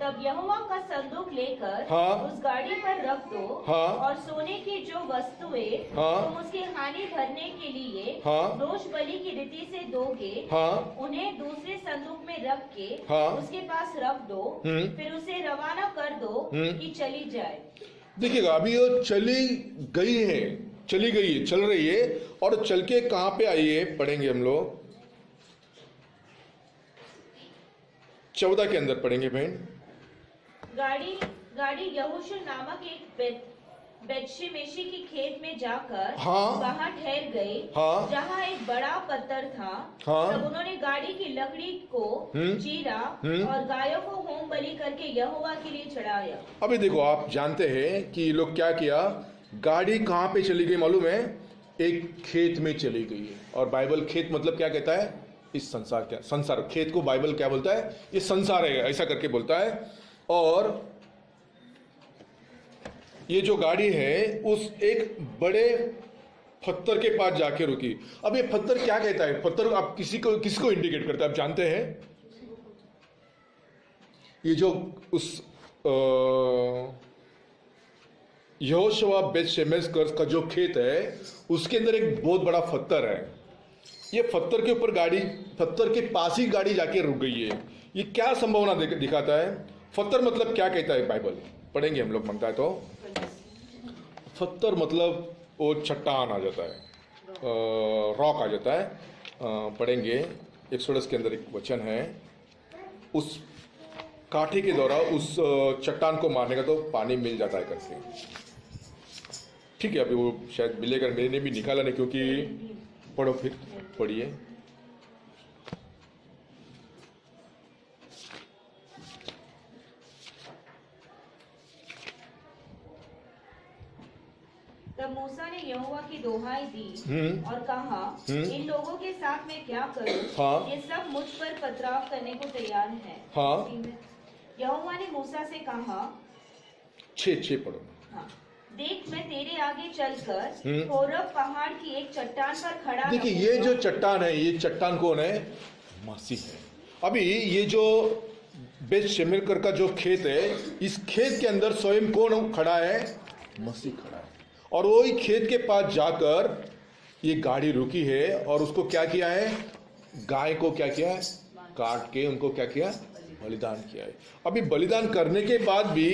तब यहोवा का संदूक लेकर हाँ। उस गाड़ी पर रख दो। हाँ। और सोने की जो वस्तुएं हाँ। तुम उसकी हानि भरने के लिए हाँ। दोष बलि की रीति से दोगे, हाँ। उन्हें दूसरे संदूक में रख के हाँ। उसके पास रख दो। फिर उसे रवाना कर दो कि चली जाए। देखिएगा, अभी वो चली गई है, चली गई है, चल रही है, और चल के कहां पे आई है पढ़ेंगे हम लोग 14 के अंदर पढ़ेंगे बहन। गाड़ी यहोशू नामक एक बेतशेमेशी की खेत में जाकर हाँ। वहाँ ठहर गई। हाँ। जहाँ एक बड़ा पत्थर था। हाँ। तब उन्होंने गाड़ी की लकड़ी को चीरा और गायों को होम बलि करके यहोवा के लिए चढ़ाया। अभी देखो, आप जानते हैं कि ये लोग क्या किया? गाड़ी कहाँ पे चली गई मालूम है? एक खेत में चली गई है। और बाइबल खेत मतलब क्या कहता है? इस संसार, क्या संसार, खेत को बाइबल क्या बोलता है? ये संसार है, ऐसा करके बोलता है। और ये जो गाड़ी है उस एक बड़े पत्थर के पास जाके रुकी। अब ये पत्थर क्या कहता है? पत्थर आप किसको इंडिकेट करता है, आप जानते हैं? ये जो उस यहोशुआ बेत-शेमेश का जो खेत है उसके अंदर एक बहुत बड़ा पत्थर है। ये पत्थर के ऊपर गाड़ी, पत्थर के पास ही गाड़ी जाके रुक गई है। ये क्या संभावना दिखाता है? पत्थर मतलब क्या कहता है बाइबल? पढ़ेंगे हम लोग, मांगता है तो। पत्थर मतलब वो चट्टान आ जाता है, रॉक आ जाता है। पढ़ेंगे एक्सोडस के अंदर एक वचन है, उस काठी के द्वारा उस चट्टान को मारने का तो पानी मिल जाता है करके। ठीक है, अभी वो शायद मिलेगा, मैंने भी निकाला नहीं, क्योंकि पढ़ो, फिर पढ़िए। तब मूसा ने यहोवा की दोहाई दी और कहा, इन लोगों के साथ मैं क्या करूं? हाँ। ये सब मुझ पर पथराव करने को तैयार हैं। हाँ। यहोवा ने मूसा से कहा, 6 पढ़ो। हाँ, देख मैं तेरे आगे चलकर होरब पहाड़ की एक चट्टान पर खड़ा। देखिए, ये जो चट्टान है, ये चट्टान कौन है? मसीह है। अभी ये जो बेत-शेमेश का जो खेत है, इस खेत के अंदर स्वयं कौन खड़ा है? मसीह खड़ा है। और वही खेत के पास जाकर ये गाड़ी रुकी है, और उसको क्या किया है? गाय को क्या किया है? काट के उनको क्या किया? बलिदान किया है। अभी बलिदान करने के बाद भी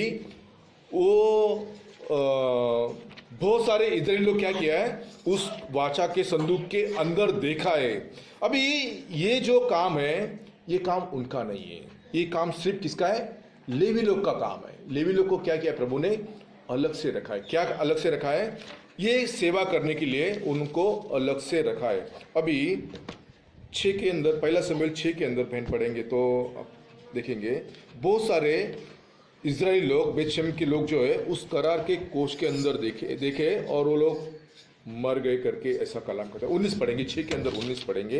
वो बहुत सारे इजराइली लोग क्या किया है? उस वाचा के संदूक के अंदर देखा है। अभी ये जो काम है, ये काम उनका नहीं है, ये काम सिर्फ किसका है? लेवी लोग का काम है। लेवी लोग को क्या किया? प्रभु ने अलग से रखा है। क्या अलग से रखा है? ये सेवा करने के लिए उनको अलग से रखा है। अभी 6 के अंदर, पहला शमूएल 6 के अंदर बहन पढ़ेंगे तो आप देखेंगे बहुत सारे इजराइली लोग, बेत-शेमेश के लोग जो है उस करार के कोष के अंदर देखे और वो लोग मर गए करके ऐसा कलाम करता है। 19 पढ़ेंगे, 6 के अंदर 19 पढ़ेंगे।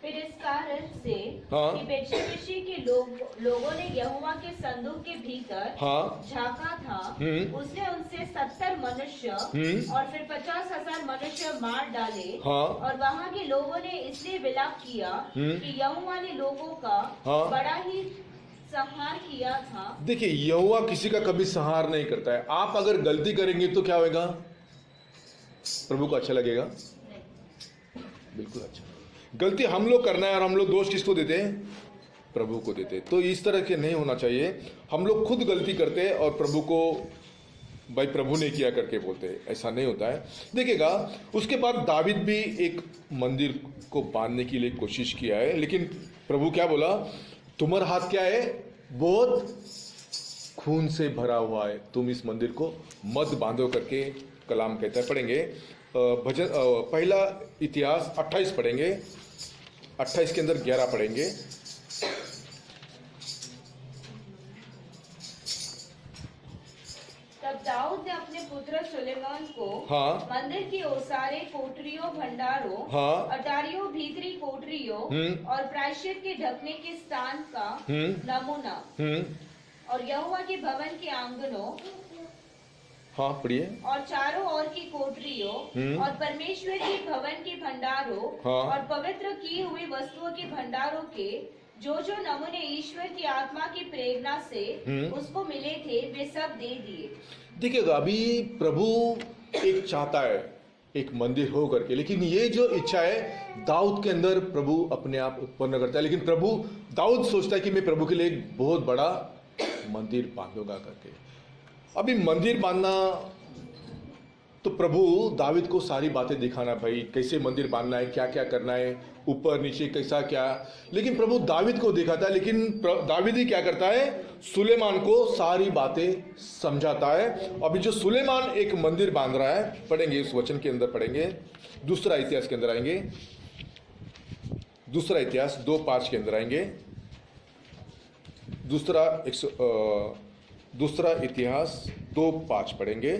फिर इस कारण से हाँ। कि बेतशेमेशी के लोगों ने यहोवा के संदूक के भीतर हाँ। झांका था, उसने उनसे 70 मनुष्य और फिर 50,000 मनुष्य मार डाले। हाँ। और वहाँ के लोगों ने इसलिए विलाप किया कि यहोवा ने लोगों का हाँ। बड़ा ही संहार किया था। देखिए, यहोवा किसी का कभी संहार नहीं करता है। आप अगर गलती करेंगे तो क्या होगा? प्रभु को अच्छा लगेगा? बिल्कुल अच्छा। गलती हम लोग करना है और हम लोग दोष किसको देते हैं? प्रभु को देते हैं। तो इस तरह के नहीं होना चाहिए। हम लोग खुद गलती करते हैं और प्रभु को भाई प्रभु ने किया करके बोलते हैं, ऐसा नहीं होता है। देखिएगा, उसके बाद दावीद भी एक मंदिर को बांधने के लिए कोशिश किया है, लेकिन प्रभु क्या बोला? तुम्हारा हाथ क्या है? बहुत खून से भरा हुआ है, तुम इस मंदिर को मत बांधो करके कलाम कहता है। पढ़ेंगे भजन पहला इतिहास 28 पढ़ेंगे, 28 के अंदर 11 पढ़ेंगे। तब दाऊद ने अपने पुत्र सुलेमान को हाँ। मंदिर की ओसारे, कोठरियों, भंडारों, हाँ। अटारियों, भीतरी कोठरियों और प्रायश्चित के ढकने के स्थान का नमूना और यहोवा के भवन के आंगनों, हाँ पढ़िए, और चारों ओर की कोठरियों और परमेश्वर के भवन के भंडारों हाँ। और पवित्र की हुई वस्तुओं के भंडारों के जो जो नमूने ईश्वर की आत्मा की प्रेरणा से उसको मिले थे, वे सब दे दिए। देखिएगा, अभी प्रभु एक चाहता है एक मंदिर हो करके, लेकिन ये जो इच्छा है दाऊद के अंदर प्रभु अपने आप उत्पन्न करता है। लेकिन प्रभु, दाऊद सोचता है कि मैं प्रभु के लिए एक बहुत बड़ा मंदिर बांधूंगा करके। अभी मंदिर बांधना तो प्रभु दावीद को सारी बातें दिखाना, भाई कैसे मंदिर बांधना है, क्या क्या करना है, ऊपर नीचे कैसा क्या। लेकिन प्रभु दावीद को दिखाता है, लेकिन दावीद ही क्या करता है? सुलेमान को सारी बातें समझाता है। अभी जो सुलेमान एक मंदिर बांध रहा है, पढ़ेंगे उस वचन के अंदर, पढ़ेंगे दूसरा इतिहास के अंदर आएंगे, दूसरा इतिहास 2:5 के अंदर आएंगे, दूसरा इतिहास 2:5 पढ़ेंगे।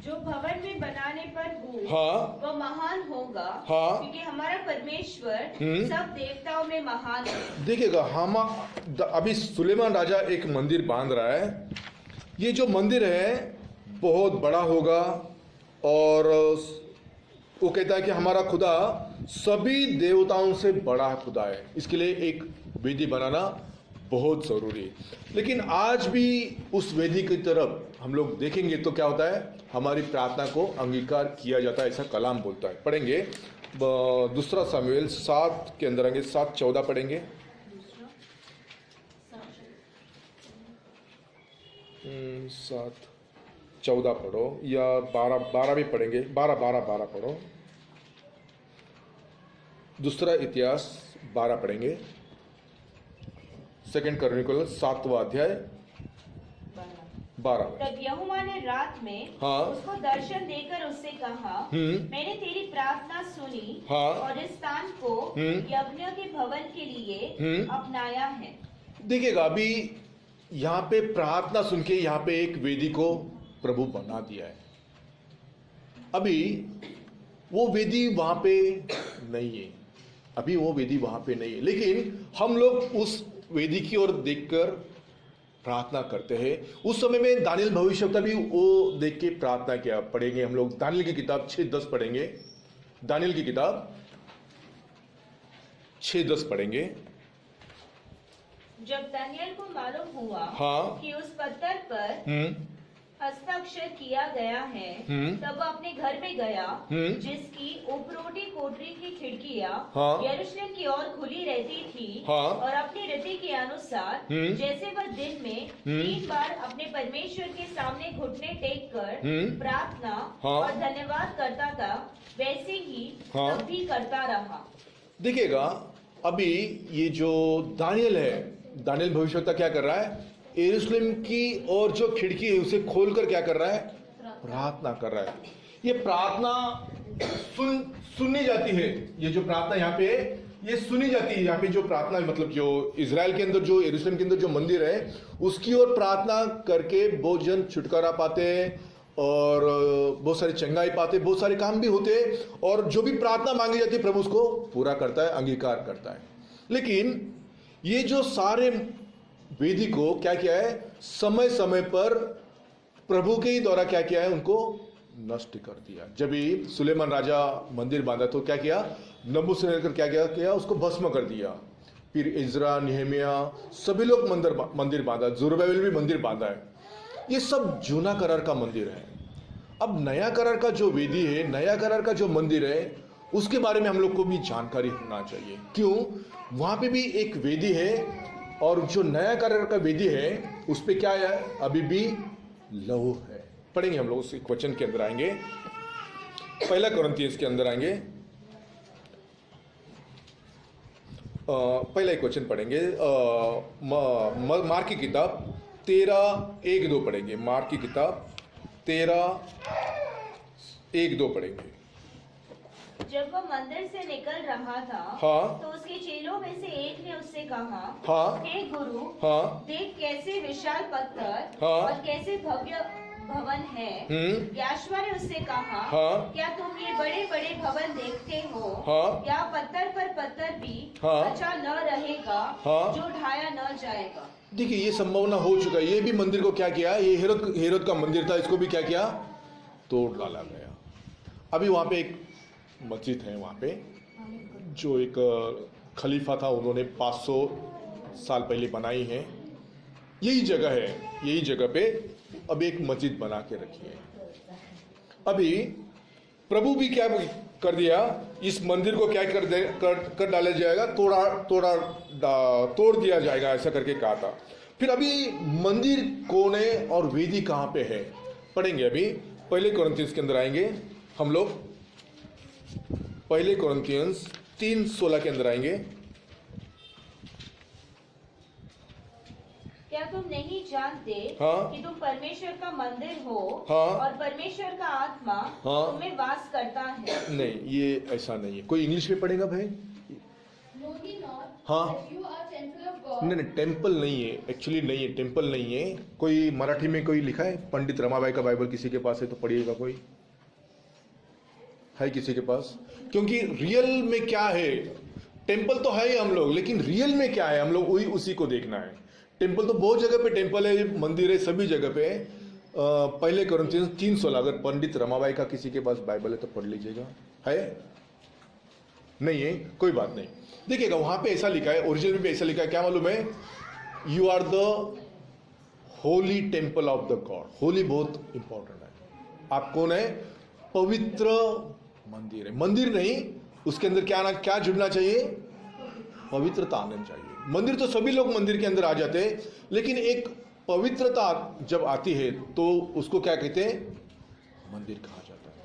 जो भवन में बनाने पर हो, हाँ। वह महान होगा, हाँ। क्योंकि हमारा परमेश्वर सब देवताओं में महान है। देखिएगा, हम अभी सुलेमान राजा एक मंदिर बांध रहा है। ये जो मंदिर है बहुत बड़ा होगा और वो कहता है कि हमारा खुदा सभी देवताओं से बड़ा खुदा है। इसके लिए एक वेदी बनाना बहुत जरूरी है। लेकिन आज भी उस वेदी की तरफ हम लोग देखेंगे तो क्या होता है? हमारी प्रार्थना को अंगीकार किया जाता है, ऐसा कलाम बोलता है। पढ़ेंगे दूसरा शमूएल 7 के अंदर आएंगे, 7:14 पढ़ेंगे। 7:14 पढ़ो, या 12 भी पढ़ेंगे, 12 पढ़ो। दूसरा इतिहास 12 पढ़ेंगे। 2 क्रॉनिकल 7वां अध्याय 12। तब यहोवा ने रात में हाँ। उसको दर्शन देकर उससे कहा, मैंने तेरी प्रार्थना सुनी हाँ। और इस स्थान को यज्ञ के भवन के लिए अपनाया है। देखिएगा, अभी यहाँ पे प्रार्थना सुन के यहाँ पे एक वेदी को प्रभु बना दिया है। अभी वो वेदी वहां पे नहीं है, अभी वो वेदी वहां पे नहीं है, लेकिन हम लोग उस वेदी की ओर देखकर प्रार्थना करते हैं। उस समय में दानियल भविष्यवक्ता भी वो देख के प्रार्थना किया। पढ़ेंगे हम लोग दानियल की किताब 6:10 पढ़ेंगे। दानियल की किताब 6:10 पढ़ेंगे। जब दानियल को मालूम हुआ हाँ। कि उस पत्थर पर हस्ताक्षर किया गया है, तब वह अपने घर में गया, जिसकी उपरोटी कोठरी की खिड़कियां हाँ। यरूशलेम की ओर खुली रहती थी, हाँ। और अपनी रीति के अनुसार जैसे वह दिन में 3 बार अपने परमेश्वर के सामने घुटने टेक कर प्रार्थना हाँ। और धन्यवाद करता था, वैसे ही हाँ। तब भी करता रहा। देखिएगा, अभी ये जो दानियल है, दानियल भविष्यवक्ता क्या कर रहा है? यरूशलेम की और जो खिड़की है उसे खोलकर क्या कर रहा है? प्रार्थना कर रहा है। ये प्रार्थना सुनी जाती है। ये जो प्रार्थना यहाँ पे है, ये सुनी जाती है। यहाँ पे जो प्रार्थना मतलब जो इजराइल के अंदर, जो यरूशलेम के अंदर जो मंदिर है, उसकी ओर प्रार्थना करके बहुत जन छुटकारा पाते हैं और बहुत सारी चंगाई पाते, बहुत सारे काम भी होते, और जो भी प्रार्थना मांगी जाती है प्रभु उसको पूरा करता है, अंगीकार करता है। लेकिन ये जो सारे वेदी को क्या किया है, समय समय पर प्रभु के ही द्वारा क्या किया है, उनको नष्ट कर दिया। जब भी सुलेमान राजा मंदिर बांधा तो क्या किया, नबूकदनेस्सर क्या किया, उसको भस्म कर दिया। फिर इज़रा, नेहमिया सभी लोग मंदिर बांधा, ज़ुरुब्बाबेल भी मंदिर बांधा है। ये सब जूना करार का मंदिर है। अब नया करार का जो वेदी है, नया करार का जो मंदिर है, उसके बारे में हम लोग को भी जानकारी होना चाहिए। क्यों? वहां पे भी एक वेदी है, और जो नया करार का वेदी है उस पे क्या है, अभी भी लहू है। पढ़ेंगे हम लोग, उस वचन के अंदर आएंगे, पहला कोरिन्थियंस के अंदर आएंगे। पहला एक वचन पढ़ेंगे, मार्क की किताब 13:1-2 पढ़ेंगे। मार्क की किताब 13:1-2 पढ़ेंगे। जब वह मंदिर से निकल रहा था, हाँ। तो उसके चेलों में से एक ने उससे कहा, हाँ। हे गुरु, हाँ। देख कैसे विशाल पत्थर हाँ। और कैसे भव्य भवन है। याशूआ ने उससे कहा, हाँ। क्या तुम ये बड़े बड़े भवन देखते हो? हाँ। क्या पत्थर पर पत्थर भी हाँ। अच्छा न रहेगा, हाँ। जो ढाया न जाएगा? देखिए, ये संभावना हो चुका है। ये भी मंदिर को क्या किया, ये हेरोद का मंदिर था, इसको भी क्या किया, तोड़ डाला गया। अभी वहां पे एक मस्जिद है, वहां पे जो एक खलीफा था, उन्होंने 500 साल पहले बनाई है। यही जगह है, यही जगह पे अब एक मस्जिद बना के रखी है। अभी प्रभु भी क्या कर दिया, इस मंदिर को क्या कर डाला जाएगा, तोड़ दिया जाएगा, ऐसा करके कहा था। फिर अभी मंदिर कौन है और वेदी कहाँ पे है, पढ़ेंगे। अभी पहले कोरिन्थियंस के अंदर आएंगे हम लोग, पहले कोरिन्थियंस 3:16 के अंदर आएंगे। क्या तुम नहीं जानते हाँ। कि तुम परमेश्वर का मंदिर हो, हाँ। और परमेश्वर का आत्मा हाँ। तुम्हें वास करता है? नहीं, ये ऐसा नहीं है। कोई इंग्लिश में पढ़ेगा भाई? Know ye not हाँ। that you are temple of God? नहीं, टेम्पल नहीं है, एक्चुअली नहीं है, टेम्पल नहीं है। कोई मराठी में कोई लिखा है? पंडित रमाबाई का बाइबल किसी के पास है तो पढ़िएगा। कोई है किसी के पास? क्योंकि रियल में क्या है, टेम्पल तो है ही हम लोग, लेकिन रियल में क्या है हम लोग वही उसी को देखना है। टेम्पल तो बहुत जगह पे टेम्पल है, मंदिर है, सभी जगह पे। पहले कोरिन्थियंस 3:16, अगर पंडित रमाबाई का किसी के पास बाइबल है तो पढ़ लीजिएगा। है? नहीं है, कोई बात नहीं। देखिएगा वहां पे ऐसा लिखा है, ओरिजिनल में भी ऐसा लिखा है, क्या मालूम है, you are the holy temple of the god. Holy बहुत इंपॉर्टेंट है। आप कौन है? पवित्र मंदिर है। मंदिर नहीं, उसके अंदर क्या जुड़ना चाहिए, पवित्रता आना चाहिए। मंदिर तो सभी लोग मंदिर के अंदर आ जाते हैं, लेकिन एक पवित्रता जब आती है तो उसको क्या कहते हैं, मंदिर कहा जाता है।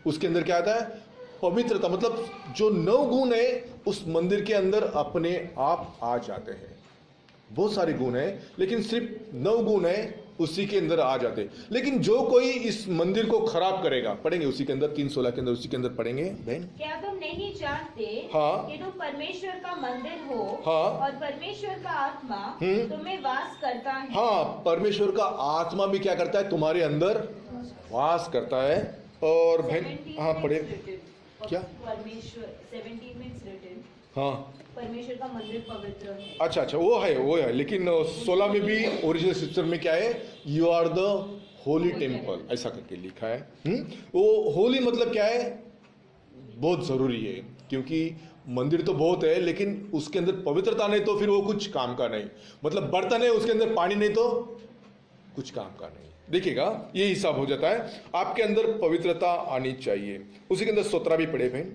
उसके अंदर क्या आता है, पवित्रता। मतलब जो 9 गुण है उस मंदिर के अंदर अपने आप आ जाते हैं। बहुत सारे गुण है, लेकिन सिर्फ 9 गुण है उसी के अंदर आ जाते। लेकिन जो कोई इस मंदिर को खराब करेगा, पढ़ेंगे उसी के अंदर 3:16 के अंदर, उसी के अंदर पढ़ेंगे बहन। क्या तुम नहीं जानते हाँ। कि तुम परमेश्वर का मंदिर हो, हाँ। और परमेश्वर का आत्मा तुम्हें वास करता है? हाँ, परमेश्वर का आत्मा भी क्या करता है, तुम्हारे अंदर वास करता है। और बहन, हाँ पढ़े क्या, परमेश्वर 17 में written, हाँ परमेश्वर का मंदिर पवित्र है। अच्छा, वो है, लेकिन 16 में भी ओरिजिनल स्क्रिप्चर में क्या है, you are the holy temple, ऐसा करके लिखा है। वो होली मतलब क्या है, बहुत जरूरी है। क्योंकि मंदिर तो बहुत है, लेकिन उसके अंदर पवित्रता नहीं तो फिर वो कुछ काम का नहीं। मतलब बर्तन है, उसके अंदर पानी नहीं तो कुछ काम का नहीं। देखिएगा, ये हिसाब हो जाता है। आपके अंदर पवित्रता आनी चाहिए। उसी के अंदर 17 भी पढ़े बहन।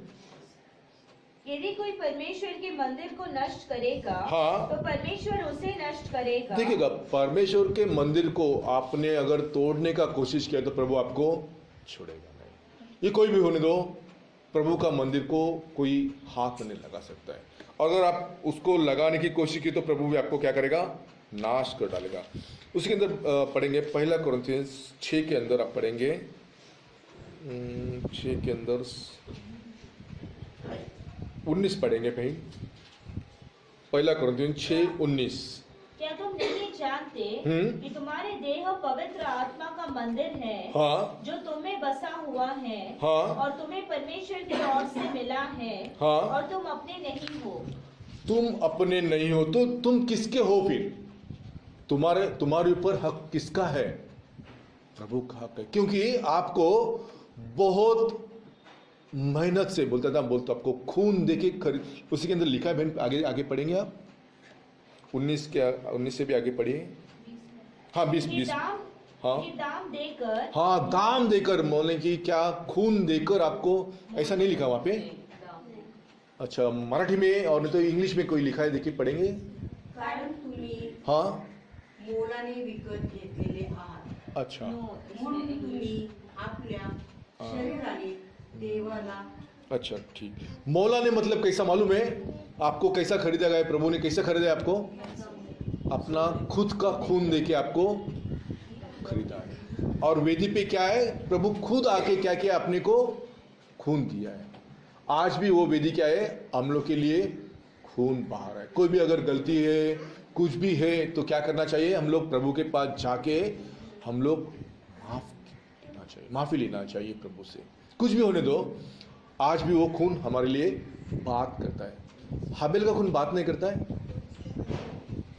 यदि कोई परमेश्वर के मंदिर को नष्ट करेगा, हाँ। तो परमेश्वर उसे नष्ट करेगा। देखिएगा, परमेश्वर के मंदिर को आपने अगर तोड़ने का कोशिश किया तो प्रभु आपको छोड़ेगा नहीं। ये कोई भी होने दो, प्रभु का मंदिर को कोई हाथ नहीं लगा सकता है। अगर आप उसको लगाने की कोशिश की तो प्रभु भी आपको क्या करेगा, नाश कर डालेगा। उसके अंदर पढ़ेंगे पहला कोरिन्थियंस 6 के अंदर आप पढ़ेंगे, 6 के अंदर 19 पढ़ेंगे भाई। पहला कोरिन्थियंस 6:19। क्या तुम नहीं जानते हम्म। कि तुम्हारे देह पवित्र आत्मा का मंदिर है, हाँ जो तुम में बसा हुआ है, हाँ और तुम्हें परमेश्वर की ओर से मिला है, हाँ। और तुम अपने नहीं हो। तुम अपने नहीं हो तो तुम किसके हो फिर? तुम्हारे ऊपर हक किसका है? प्रभु का हक है, क्योंकि आपको बहुत मेहनत से बोलता आपको खून देके खरीद, उसी के अंदर लिखा है बहन, आगे आगे पढ़ेंगे आप 19 से भी आगे पढ़िए। हाँ 20 कि 20 दाम हाँ कि दाम देकर, हाँ दाम देकर, बोले कि क्या खून देकर आपको, ऐसा नहीं लिखा वहां पे। अच्छा मराठी में और नहीं तो इंग्लिश में कोई लिखा है, देखिए पढ़ेंगे। कारण तुम्ही हाँ मोलाने विकत घेतलेले आहात, अच्छा म्हणून तुम्ही आपल्या शरीराने देवाला अच्छा ठीक। मौला ने मतलब कैसा मालूम है आपको? कैसा खरीदा गया है? प्रभु ने कैसा खरीदा है आपको? अपना खुद का खून देके आपको खरीदा है। और वेदी पे क्या है? प्रभु खुद आके क्या किया? अपने को खून दिया है। आज भी वो वेदी क्या है? हम लोग के लिए खून बहा रहा है। कोई भी अगर गलती है, कुछ भी है, तो क्या करना चाहिए? हम लोग प्रभु के पास जाके हम लोग माफी लेना चाहिए प्रभु से। कुछ भी होने दो, आज भी वो खून हमारे लिए बात करता है। हाबिल का खून बात नहीं करता है?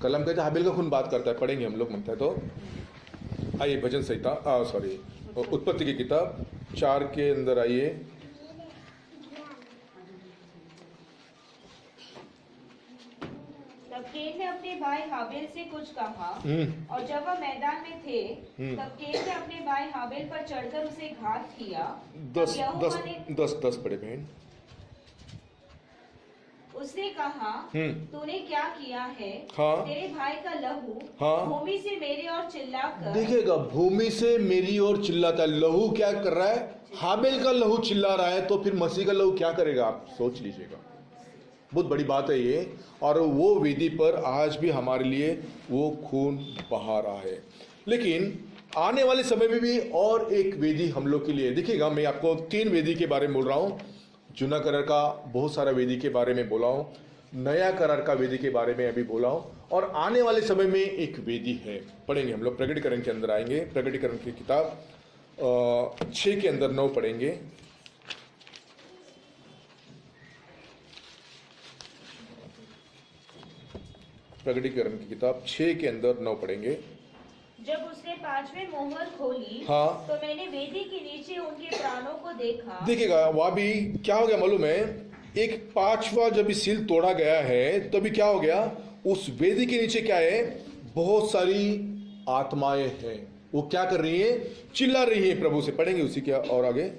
कलम कहता है हाबिल का खून बात करता है। पढ़ेंगे हम लोग मनता है तो। आइए भजन संहिता सॉरी उत्पत्ति की किताब 4 के अंदर आइए। तब कैन ने अपने भाई हाबिल से कुछ कहा, और जब वह मैदान में थे, तब कैन ने अपने भाई हाबिल पर चढ़कर उसे घात किया। तब 10 यहोवा 10 ने 10 10 पढ़े बहन। उसने कहा, तूने क्या किया है? हाँ। तेरे भाई का लहू हाँ। भूमि से मेरी ओर चिल्लाकर, देखिएगा, भूमि से मेरी ओर चिल्लाता है। लहू क्या कर रहा है? हाबिल का लहू चिल्ला रहा है, तो फिर मसीह का लहू क्या करेगा? आप सोच लीजिएगा। बहुत बड़ी बात है ये। और वो वेदी पर आज भी हमारे लिए वो खून बहा रहा है। लेकिन आने वाले समय में भी और एक वेदी हम लोग के लिए। देखिएगा, मैं आपको 3 वेदी के बारे में बोल रहा हूँ। जूना करार का बहुत सारा वेदी के बारे में बोला हूँ, नया करार का वेदी के बारे में अभी बोला हूँ, और आने वाले समय में एक वेदी है। पढ़ेंगे हम लोग, प्रकटीकरण के अंदर आएंगे। प्रकटीकरण की किताब 6 के अंदर 9 पढ़ेंगे। प्रकटीकरण की किताब 6 के अंदर 9 पढ़ेंगे। जब उसने 5वें मोहर खोली, हाँ। तो मैंने वेदी के नीचे उनके प्राणों को देखा। देखिएगा, वहां भी क्या हो गया मालूम है? एक 5वां जब इस सील तोड़ा गया है, तभी क्या हो गया? उस वेदी के नीचे क्या है? बहुत सारी आत्माएं हैं। वो क्या कर रही है? चिल्ला रही है प्रभु से। पढ़ेंगे उसी के और आगे।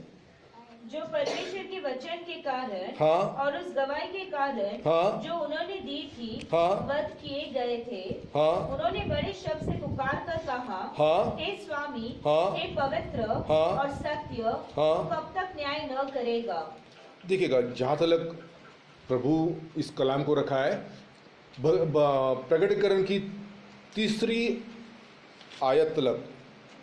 जो परमेश्वर के वचन के कारण, हाँ। और उस गवाही के कारण, हाँ। जो उन्होंने दी थी, हाँ। वध किए गए थे। हाँ। उन्होंने बड़े शब्द से पुकार कर कहा, हाँ। हे स्वामी, हाँ। हे पवित्र, हाँ। और सत्य, हाँ। तू कब तक न्याय न करेगा? देखिएगा, जहां तक प्रभु इस कलाम को रखा है, प्रकटीकरण की 3री आयत तक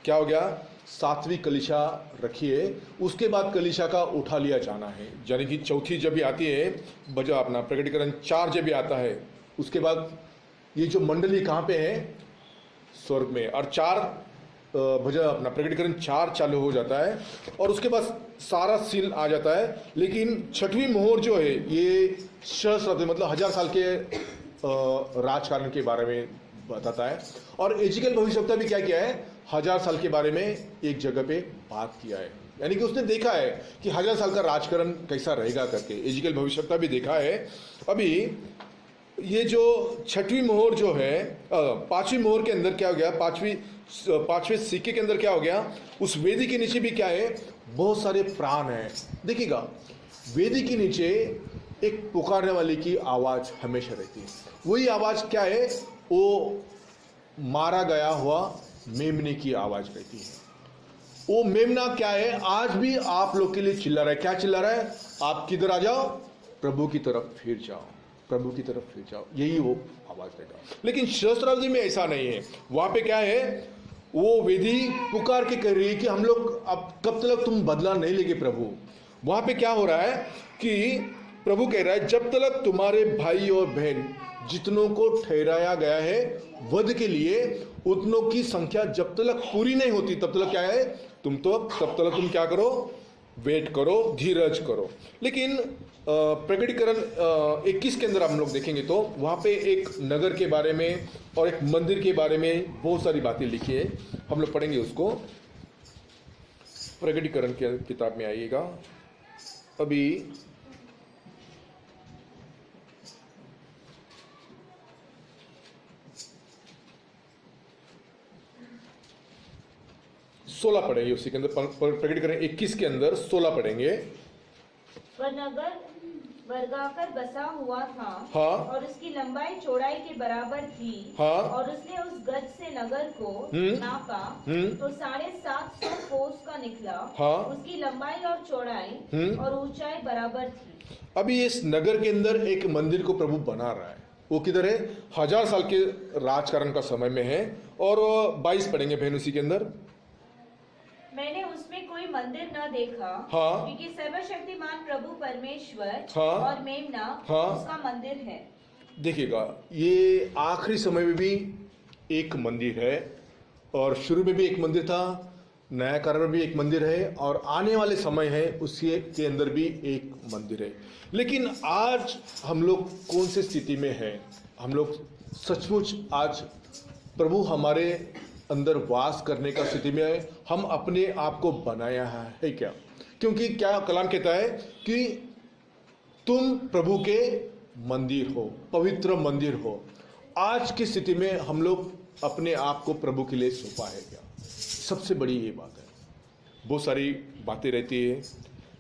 क्या हो गया? 7वीं कलीसिया रखी है। उसके बाद कलीसिया का उठा लिया जाना है, यानी कि 4थी जब भी आती है, बजा अपना प्रकटीकरण 4 जब भी आता है, उसके बाद ये जो मंडली कहाँ पे है? स्वर्ग में। और 4 भजा अपना प्रकटीकरण 4 चालू हो जाता है, और उसके बाद सारा सील आ जाता है। लेकिन 6वीं मोहर जो है, ये सहस्राब्दी मतलब 1000 साल के राजकारण के बारे में बताता है। और एजिकल भविष्यवक्ता भी क्या किया है? 1000 साल के बारे में एक जगह पे बात किया है, यानी कि उसने देखा है कि 1000 साल का राजकारण कैसा रहेगा करके। एजिकल भविष्यवक्ता भी देखा है। अभी ये जो 6वीं मोहर जो है, 5वीं मोहर के अंदर क्या हो गया? 5वें सिक्के के अंदर क्या हो गया? उस वेदी के नीचे भी क्या है? बहुत सारे प्राण हैं। देखिएगा, वेदी के नीचे एक पुकारने वाले की आवाज हमेशा रहती है। वही आवाज क्या है? वो मारा गया हुआ मेमने की आवाज रहती है। वो मेमना क्या है? आज भी आप लोग के लिए चिल्ला रहा है। क्या चिल्ला रहा है? आप किधर आ जाओ? प्रभु की तरफ फिर जाओ, प्रभु की तरफ फिर जाओ। यही वो आवाज रहेगा। लेकिन सहस्त्राब्दी में ऐसा नहीं है। वहां पे क्या है? वो वेदी पुकार के कह रही है कि हम लोग अब कब तक तुम बदला नहीं लेंगे प्रभु। वहां पे क्या हो रहा है कि प्रभु कह रहा है जब तक तुम्हारे भाई और बहन जितनों को ठहराया गया है वध के लिए, उतनों की संख्या जब तक पूरी नहीं होती तब तक क्या है, तब तक तुम क्या करो, वेट करो, धीरज करो। लेकिन प्रकटीकरण 21 के अंदर हम लोग देखेंगे तो वहां पे एक नगर के बारे में और एक मंदिर के बारे में बहुत सारी बातें लिखी है, हम लोग पढ़ेंगे उसको। प्रकटीकरण की किताब में आइएगा, अभी 16 पढ़ेंगे उसी के अंदर, प्रकटीकरण 21 के अंदर 16 पढ़ेंगे। वह नगर वर्गाकर बसा हुआ था, हाँ। और उसकी लंबाई चौड़ाई के बराबर थी, हाँ। और उसने उस गज से नगर को नापा तो 750 कोस का निकला। हाँ। उसकी लंबाई और चौड़ाई और ऊंचाई बराबर थी। अभी इस नगर के अंदर एक मंदिर को प्रभु बना रहा है, वो किधर है, 1000 साल के राजकारण का समय में है। और 22 पढ़ेंगे बहन उसी के अंदर। मैंने उसमें कोई मंदिर न देखा, हाँ। क्योंकि सर्वशक्तिमान प्रभु परमेश्वर हाँ। और मेमना हाँ। उसका मंदिर है। देखिएगा, ये आखिरी समय में भी एक मंदिर है, और शुरू में भी एक मंदिर था, नया कारण में भी एक मंदिर है, और आने वाले समय है उसी के अंदर भी एक मंदिर है। लेकिन आज हम लोग कौन सी स्थिति में हैं? हम लोग सचमुच आज प्रभु हमारे अंदर वास करने का स्थिति में है, हम अपने आप को बनाया है क्या? क्योंकि क्या कलाम कहता है कि तुम प्रभु के मंदिर हो, पवित्र मंदिर हो। आज की स्थिति में हम लोग अपने आप को प्रभु के लिए सौंपा है क्या? सबसे बड़ी ये बात है। बहुत सारी बातें रहती है,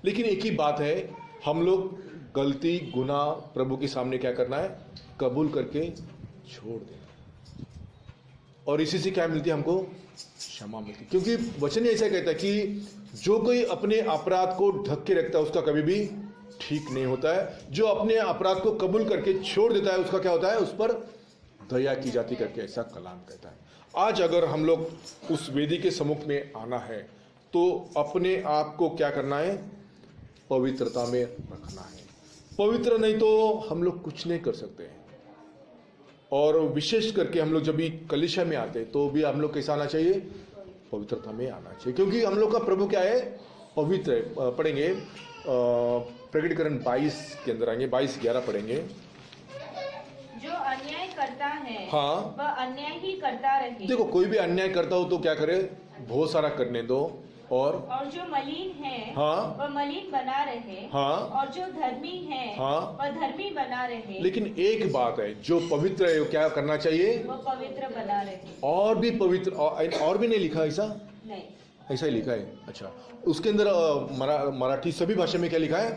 लेकिन एक ही बात है, हम लोग गलती गुनाह प्रभु के सामने क्या करना है, कबूल करके छोड़ देना, और इसी से क्या मिलती है हमको, क्षमा मिलती है। क्योंकि वचन ऐसा कहता है कि जो कोई अपने अपराध को ढक के रखता है उसका कभी भी ठीक नहीं होता है, जो अपने अपराध को कबूल करके छोड़ देता है उसका क्या होता है, उस पर दया की जाती करके ऐसा कलाम कहता है। आज अगर हम लोग उस वेदी के सम्मुख में आना है तो अपने आप को क्या करना है, पवित्रता में रखना है। पवित्र नहीं तो हम लोग कुछ नहीं कर सकते हैं। और विशेष करके हम लोग जब भी कलीसिया में आते हैं तो भी हम लोग कैसा आना चाहिए, पवित्रता में आना चाहिए, क्योंकि हम लोग का प्रभु क्या है, पवित्र है। पढ़ेंगे प्रकटीकरण 22 के अंदर आएंगे, 22-11 पढ़ेंगे। जो अन्याय करता है, हाँ। वह अन्याय ही करता रहे। देखो, कोई भी अन्याय करता हो तो क्या करे, बहुत सारा करने दो, और जो मलिन है, हाँ। वह मलिन बना रहे। हाँ। और जो धर्मी है, हाँ। वह धर्मी बना रहे। लेकिन एक बात है, जो पवित्र है वो क्या करना चाहिए, वह पवित्र बना रहे। और भी पवित्र, और भी नहीं लिखा ऐसा, नहीं, ऐसा ही लिखा है। अच्छा, उसके अंदर मराठी सभी भाषा में क्या लिखा है,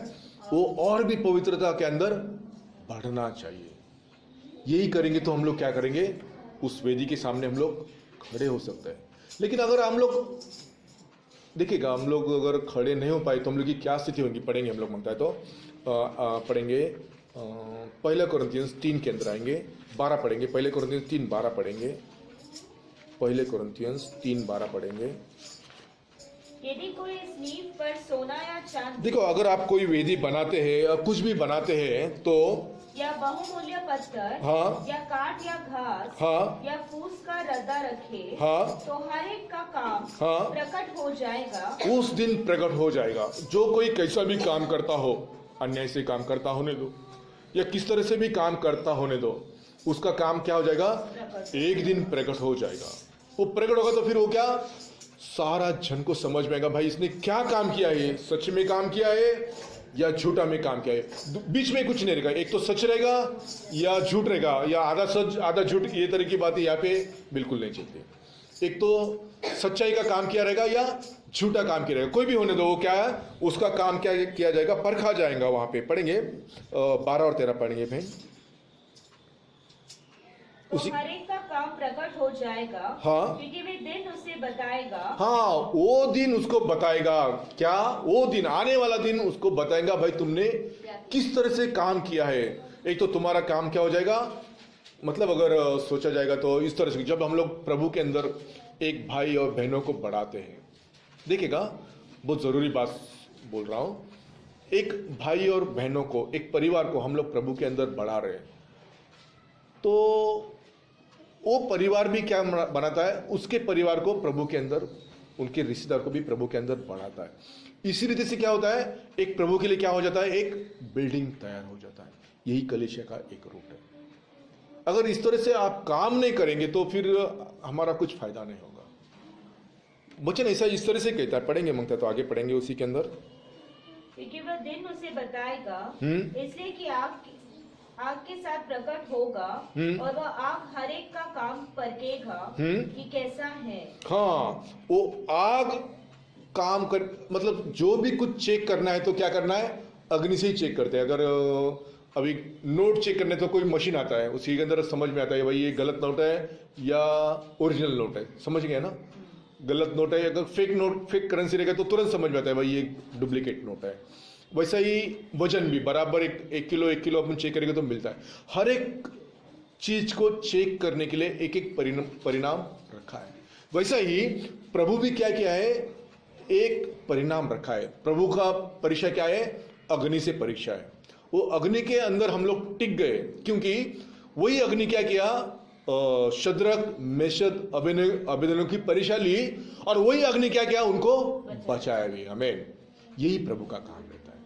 वो और भी पवित्रता के अंदर बढ़ना चाहिए। यही करेंगे तो हम लोग क्या करेंगे, उस वेदी के सामने हम लोग खड़े हो सकते हैं। लेकिन अगर हम लोग देखिएगा, हम लोग अगर खड़े नहीं हो पाए तो हम लोग की क्या स्थिति होगी, पढ़ेंगे हम लोग मांगता है तो पढ़ेंगे 1 कोरिन्थियंस 3 के अंदर आएंगे, 12 पढ़ेंगे। 1 कोरिन्थियंस 3:12 पढ़ेंगे। 1 कोरिन्थियंस 3:12 पढ़ेंगे। यदि कोई इस नींव पर सोना या चांदी, देखो, अगर आप कोई वेदी बनाते हैं, कुछ भी बनाते हैं, तो या बहुमूल्य पत्थर, हाँ। या काठ या घास, हाँ। या फूस का रद्दा रखे, हाँ। तो हर एक का काम हाँ। प्रकट हो जाएगा। उस दिन प्रकट हो जाएगा। जो कोई कैसा भी काम करता हो, अन्याय से काम करता होने दो या किस तरह से भी काम करता होने दो, उसका काम क्या हो जाएगा, एक दिन प्रकट हो जाएगा। वो प्रकट होगा तो फिर वो क्या, सारा जन को समझ में आएगा, भाई इसने क्या काम किया है, सच में काम किया है या झूठा में काम किया है। बीच में कुछ नहीं रहेगा, एक तो सच रहेगा या झूठ रहेगा, या आधा सच आधा झूठ, ये तरह की बातें यहाँ पे बिल्कुल नहीं चलती। एक तो सच्चाई का काम किया रहेगा या झूठा काम किया रहेगा, कोई भी होने दो, वो क्या है, उसका काम क्या किया जाएगा, परखा जाएगा। वहां पे पढ़ेंगे 12 और 13 पढ़ेंगे बहन। तो हर एक का काम प्रकट हो जाएगा, हाँ। क्योंकि वे दिन उसे बताएगा। हाँ, वो दिन उसको बताएगा, क्या, वो दिन, आने वाला दिन उसको बताएगा, भाई तुमने किस तरह से काम किया है। एक तो तुम्हारा काम क्या हो जाएगा, मतलब अगर सोचा जाएगा तो इस तरह से, जब हम लोग प्रभु के अंदर एक भाई और बहनों को बढ़ाते हैं, देखिएगा बहुत जरूरी बात बोल रहा हूं, एक भाई और बहनों को, एक परिवार को हम लोग प्रभु के अंदर बढ़ा रहे हैं, तो वो परिवार भी क्या बनाता है, उसके परिवार को प्रभु के अंदर, उनके रिश्तेदार को भी प्रभु के अंदर बढ़ाता है। इसी रीति से क्या होता है, एक प्रभु के लिए क्या हो जाता है, एक बिल्डिंग तैयार हो जाता है। यही कलीसिया का एक रूट है। अगर इस तरह से आप काम नहीं करेंगे तो फिर हमारा कुछ फायदा नहीं होगा। वचन ऐसा इस तरह से कहता है, पढ़ेंगे मांगता तो आगे पढ़ेंगे उसी के अंदर। क्योंकि वह दिन उसे बताएगा, इसलिए कि आग के साथ प्रकट होगा और वह आग हर एक का काम परखेगा कि कैसा है। हाँ, वो आग काम कर, मतलब जो भी कुछ चेक करना है तो क्या करना है, अग्नि से ही चेक करते हैं। अगर अभी नोट चेक करने तो कोई मशीन आता है, उसी के अंदर समझ में आता है भाई ये गलत नोट है या ओरिजिनल नोट है, समझ गए ना। गलत नोट है, अगर फेक नोट, फेक करेंसी रहेगा तो तुरंत समझ में आता है भाई ये डुप्लीकेट नोट है। वैसा ही वजन भी बराबर एक किलो अपन चेक करेंगे तो मिलता है। हर एक चीज को चेक करने के लिए एक एक परिणाम रखा है। वैसा ही प्रभु भी क्या किया है, एक परिणाम रखा है। प्रभु का परीक्षा क्या है, अग्नि से परीक्षा है। वो अग्नि के अंदर हम लोग टिक गए, क्योंकि वही अग्नि क्या किया, शद्रक मेशक अबेदनगो की परीक्षा ली, और वही अग्नि क्या किया, उनको बचाया भी। हमें यही प्रभु का काम रहता है,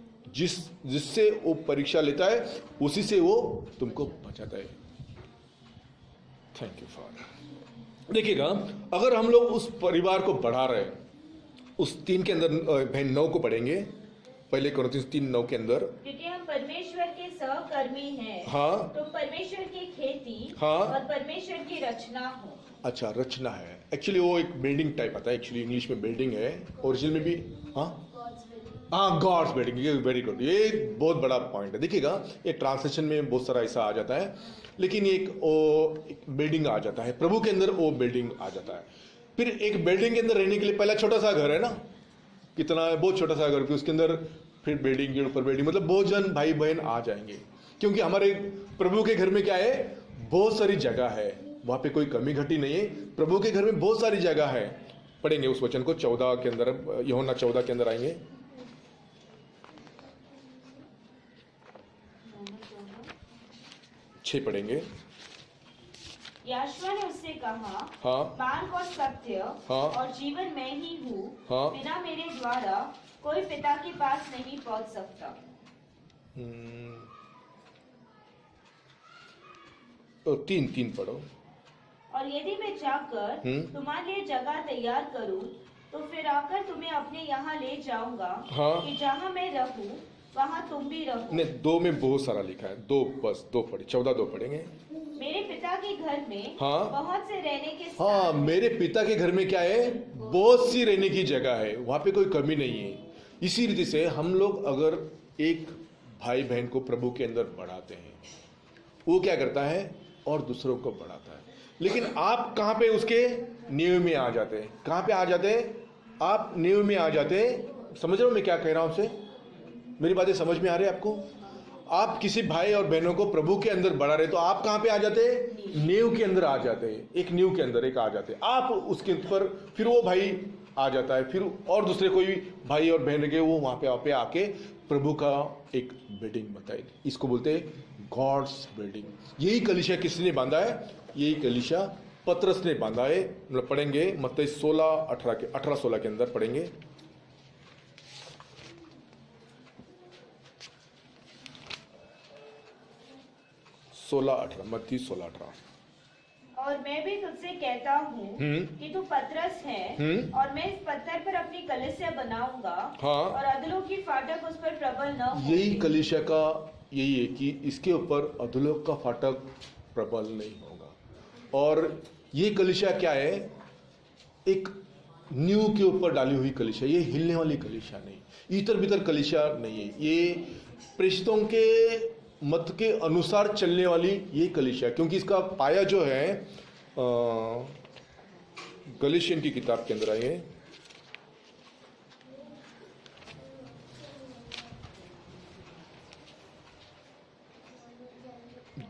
जिससे वो परीक्षा लेता है उसी से वो तुमको बचाता है। Thank you for. देखिएगा, अगर हम लोग उस परिवार को बढ़ा रहे हैं, उस 3 के अंदर बहन 9 को पढ़ेंगे, पहले कोरिन्थियों 3:9 के अंदर। क्योंकि हम परमेश्वर के सहकर्मी हैं, हाँ, तो परमेश्वर की खेती हाँ, और परमेश्वर की रचना हो। अच्छा, रचना है। एक्चुअली वो एक बिल्डिंग टाइप आता है, एक्चुअली इंग्लिश में बिल्डिंग है, ओरिजिनल में भी हाँ गॉड्स बिल्डिंग। ये वेरी गुड, ये बहुत बड़ा पॉइंट है। देखिएगा, ये ट्रांसलेशन में बहुत सारा ऐसा आ जाता है, लेकिन एक बिल्डिंग आ जाता है, प्रभु के अंदर वो बिल्डिंग आ जाता है। फिर एक बिल्डिंग के अंदर रहने के लिए पहला छोटा सा घर है ना, कितना है, बहुत छोटा सा घर, फिर उसके अंदर फिर बिल्डिंग के ऊपर बिल्डिंग, मतलब बहुत जन भाई बहन आ जाएंगे, क्योंकि हमारे प्रभु के घर में क्या है, बहुत सारी जगह है, वहां पे कोई कमी घटी नहीं है। प्रभु के घर में बहुत सारी जगह है। पढ़ेंगे उस वचन को 14 के अंदर, यूहन्ना 14 के अंदर आएंगे। 6 पढ़ेंगे। याशुआ ने उससे कहा, हाँ, मार्ग और सत्य हाँ, और जीवन मैं ही हूँ। हाँ, बिना मेरे द्वारा कोई पिता के पास नहीं पहुँच सकता। तो 3 पढ़ो। और यदि मैं जाकर तुम्हारे लिए जगह तैयार करूँ, तो फिर आकर तुम्हें अपने यहाँ ले जाऊंगा, हाँ, कि जहाँ मैं रहूँ वहाँ तुम भी रहो। नहीं, 2 में बहुत सारा लिखा है, 2 बस 2 पढ़े, 14 2 पढ़ेंगे। मेरे पिता के घर में हाँ, बहुत से रहने के हाँ, स्थान मेरे पिता के घर में क्या है, बहुत सी रहने की जगह है, वहां पे कोई कमी नहीं है। इसी रीति से हम लोग अगर एक भाई बहन को प्रभु के अंदर बढ़ाते हैं, वो क्या करता है, और दूसरों को बढ़ाता है। लेकिन आप कहाँ पे उसके नींव में आ जाते हैं, कहाँ पे आ जाते हैं, आप नींव में आ जाते हैं। समझ रहे हो मैं क्या कह रहा हूं आपसे, मेरी बातें समझ में आ रही है आपको। आप किसी भाई और बहनों को प्रभु के अंदर बढ़ा रहे, तो आप कहाँ पे आ जाते हैं, नींव के अंदर आ जाते हैं, एक नींव के अंदर एक आ जाते हैं आप, उसके ऊपर फिर वो भाई आ जाता है, फिर और दूसरे कोई भाई और बहन के वो वहां पे आके प्रभु का एक बिल्डिंग बताए। इसको बोलते हैं गॉड्स बिल्डिंग। यही कलीसिया किसने बांधा है, यही कलीसिया पतरस ने बांधा है। मतलब पढ़ेंगे मत्ती 18-16 के अंदर पढ़ेंगे। मत्ती 16-18। और मैं भी तुझसे कहता हूँ कि तू पतरस है, और मैं इस पत्थर पर अपनी कलीसिया बनाऊंगा, हाँ, और अधोलोक की फाटक उस पर प्रबल न होगी। यही कलीसिया का यही है कि इसके ऊपर अधोलोक का फाटक प्रबल नहीं होगा। और ये कलीसिया क्या है, एक नींव के ऊपर डाली हुई कलीसिया, ये हिलने वाली कलीसिया नहीं, इतर भीतर कलीसिया नहीं है, ये प्रेषितों के मत के अनुसार चलने वाली ये कलीसिया। क्योंकि इसका पाया जो है, गलीशियन की किताब के अंदर आएंगे,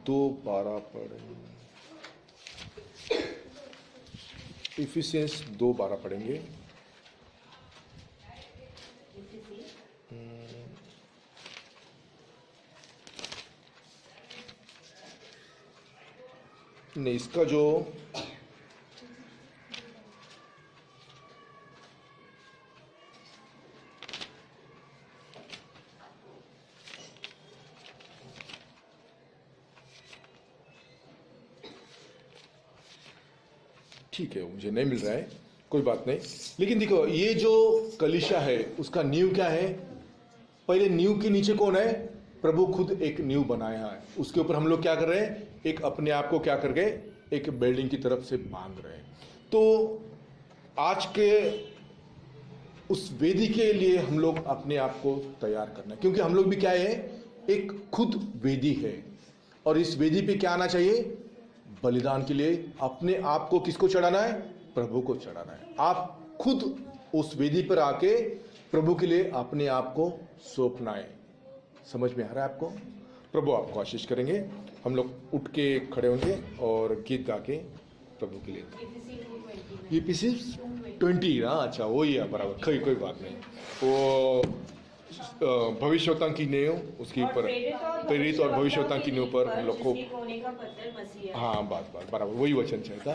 दो 12 पढ़ेंगे, इफिसियंस 2:12 पढ़ेंगे। नहीं, इसका जो ठीक है, मुझे नहीं मिल रहा है, कोई बात नहीं। लेकिन देखो, ये जो कलीसिया है उसका नींव क्या है? पहले नींव के नीचे कौन है? प्रभु खुद एक नींव बनाया है, उसके ऊपर हम लोग क्या कर रहे हैं? एक अपने आप को क्या करके एक बिल्डिंग की तरफ से बांध रहे हैं। तो आज के उस वेदी के लिए हम लोग अपने आप को तैयार करना है, क्योंकि हम लोग भी क्या है? एक खुद वेदी है, और इस वेदी पे क्या आना चाहिए? बलिदान के लिए अपने आप को किसको चढ़ाना है? प्रभु को चढ़ाना है। आप खुद उस वेदी पर आके प्रभु के लिए अपने आप को सौंपना है। समझ में आ रहा है आपको? प्रभु आपको आशीष करेंगे। हम लोग उठ के खड़े होंगे और गीत गा के प्रभु के लिए। EPC 20 ना, अच्छा वही है, बराबर, कोई बात नहीं। वो भविष्यवक्ता की नींव, उसके ऊपर प्रेरित और भविष्यवक्ता की नींव पर हम लोग को, होने का पत्र मसीह है। हाँ बात बराबर, वही वचन चाहता।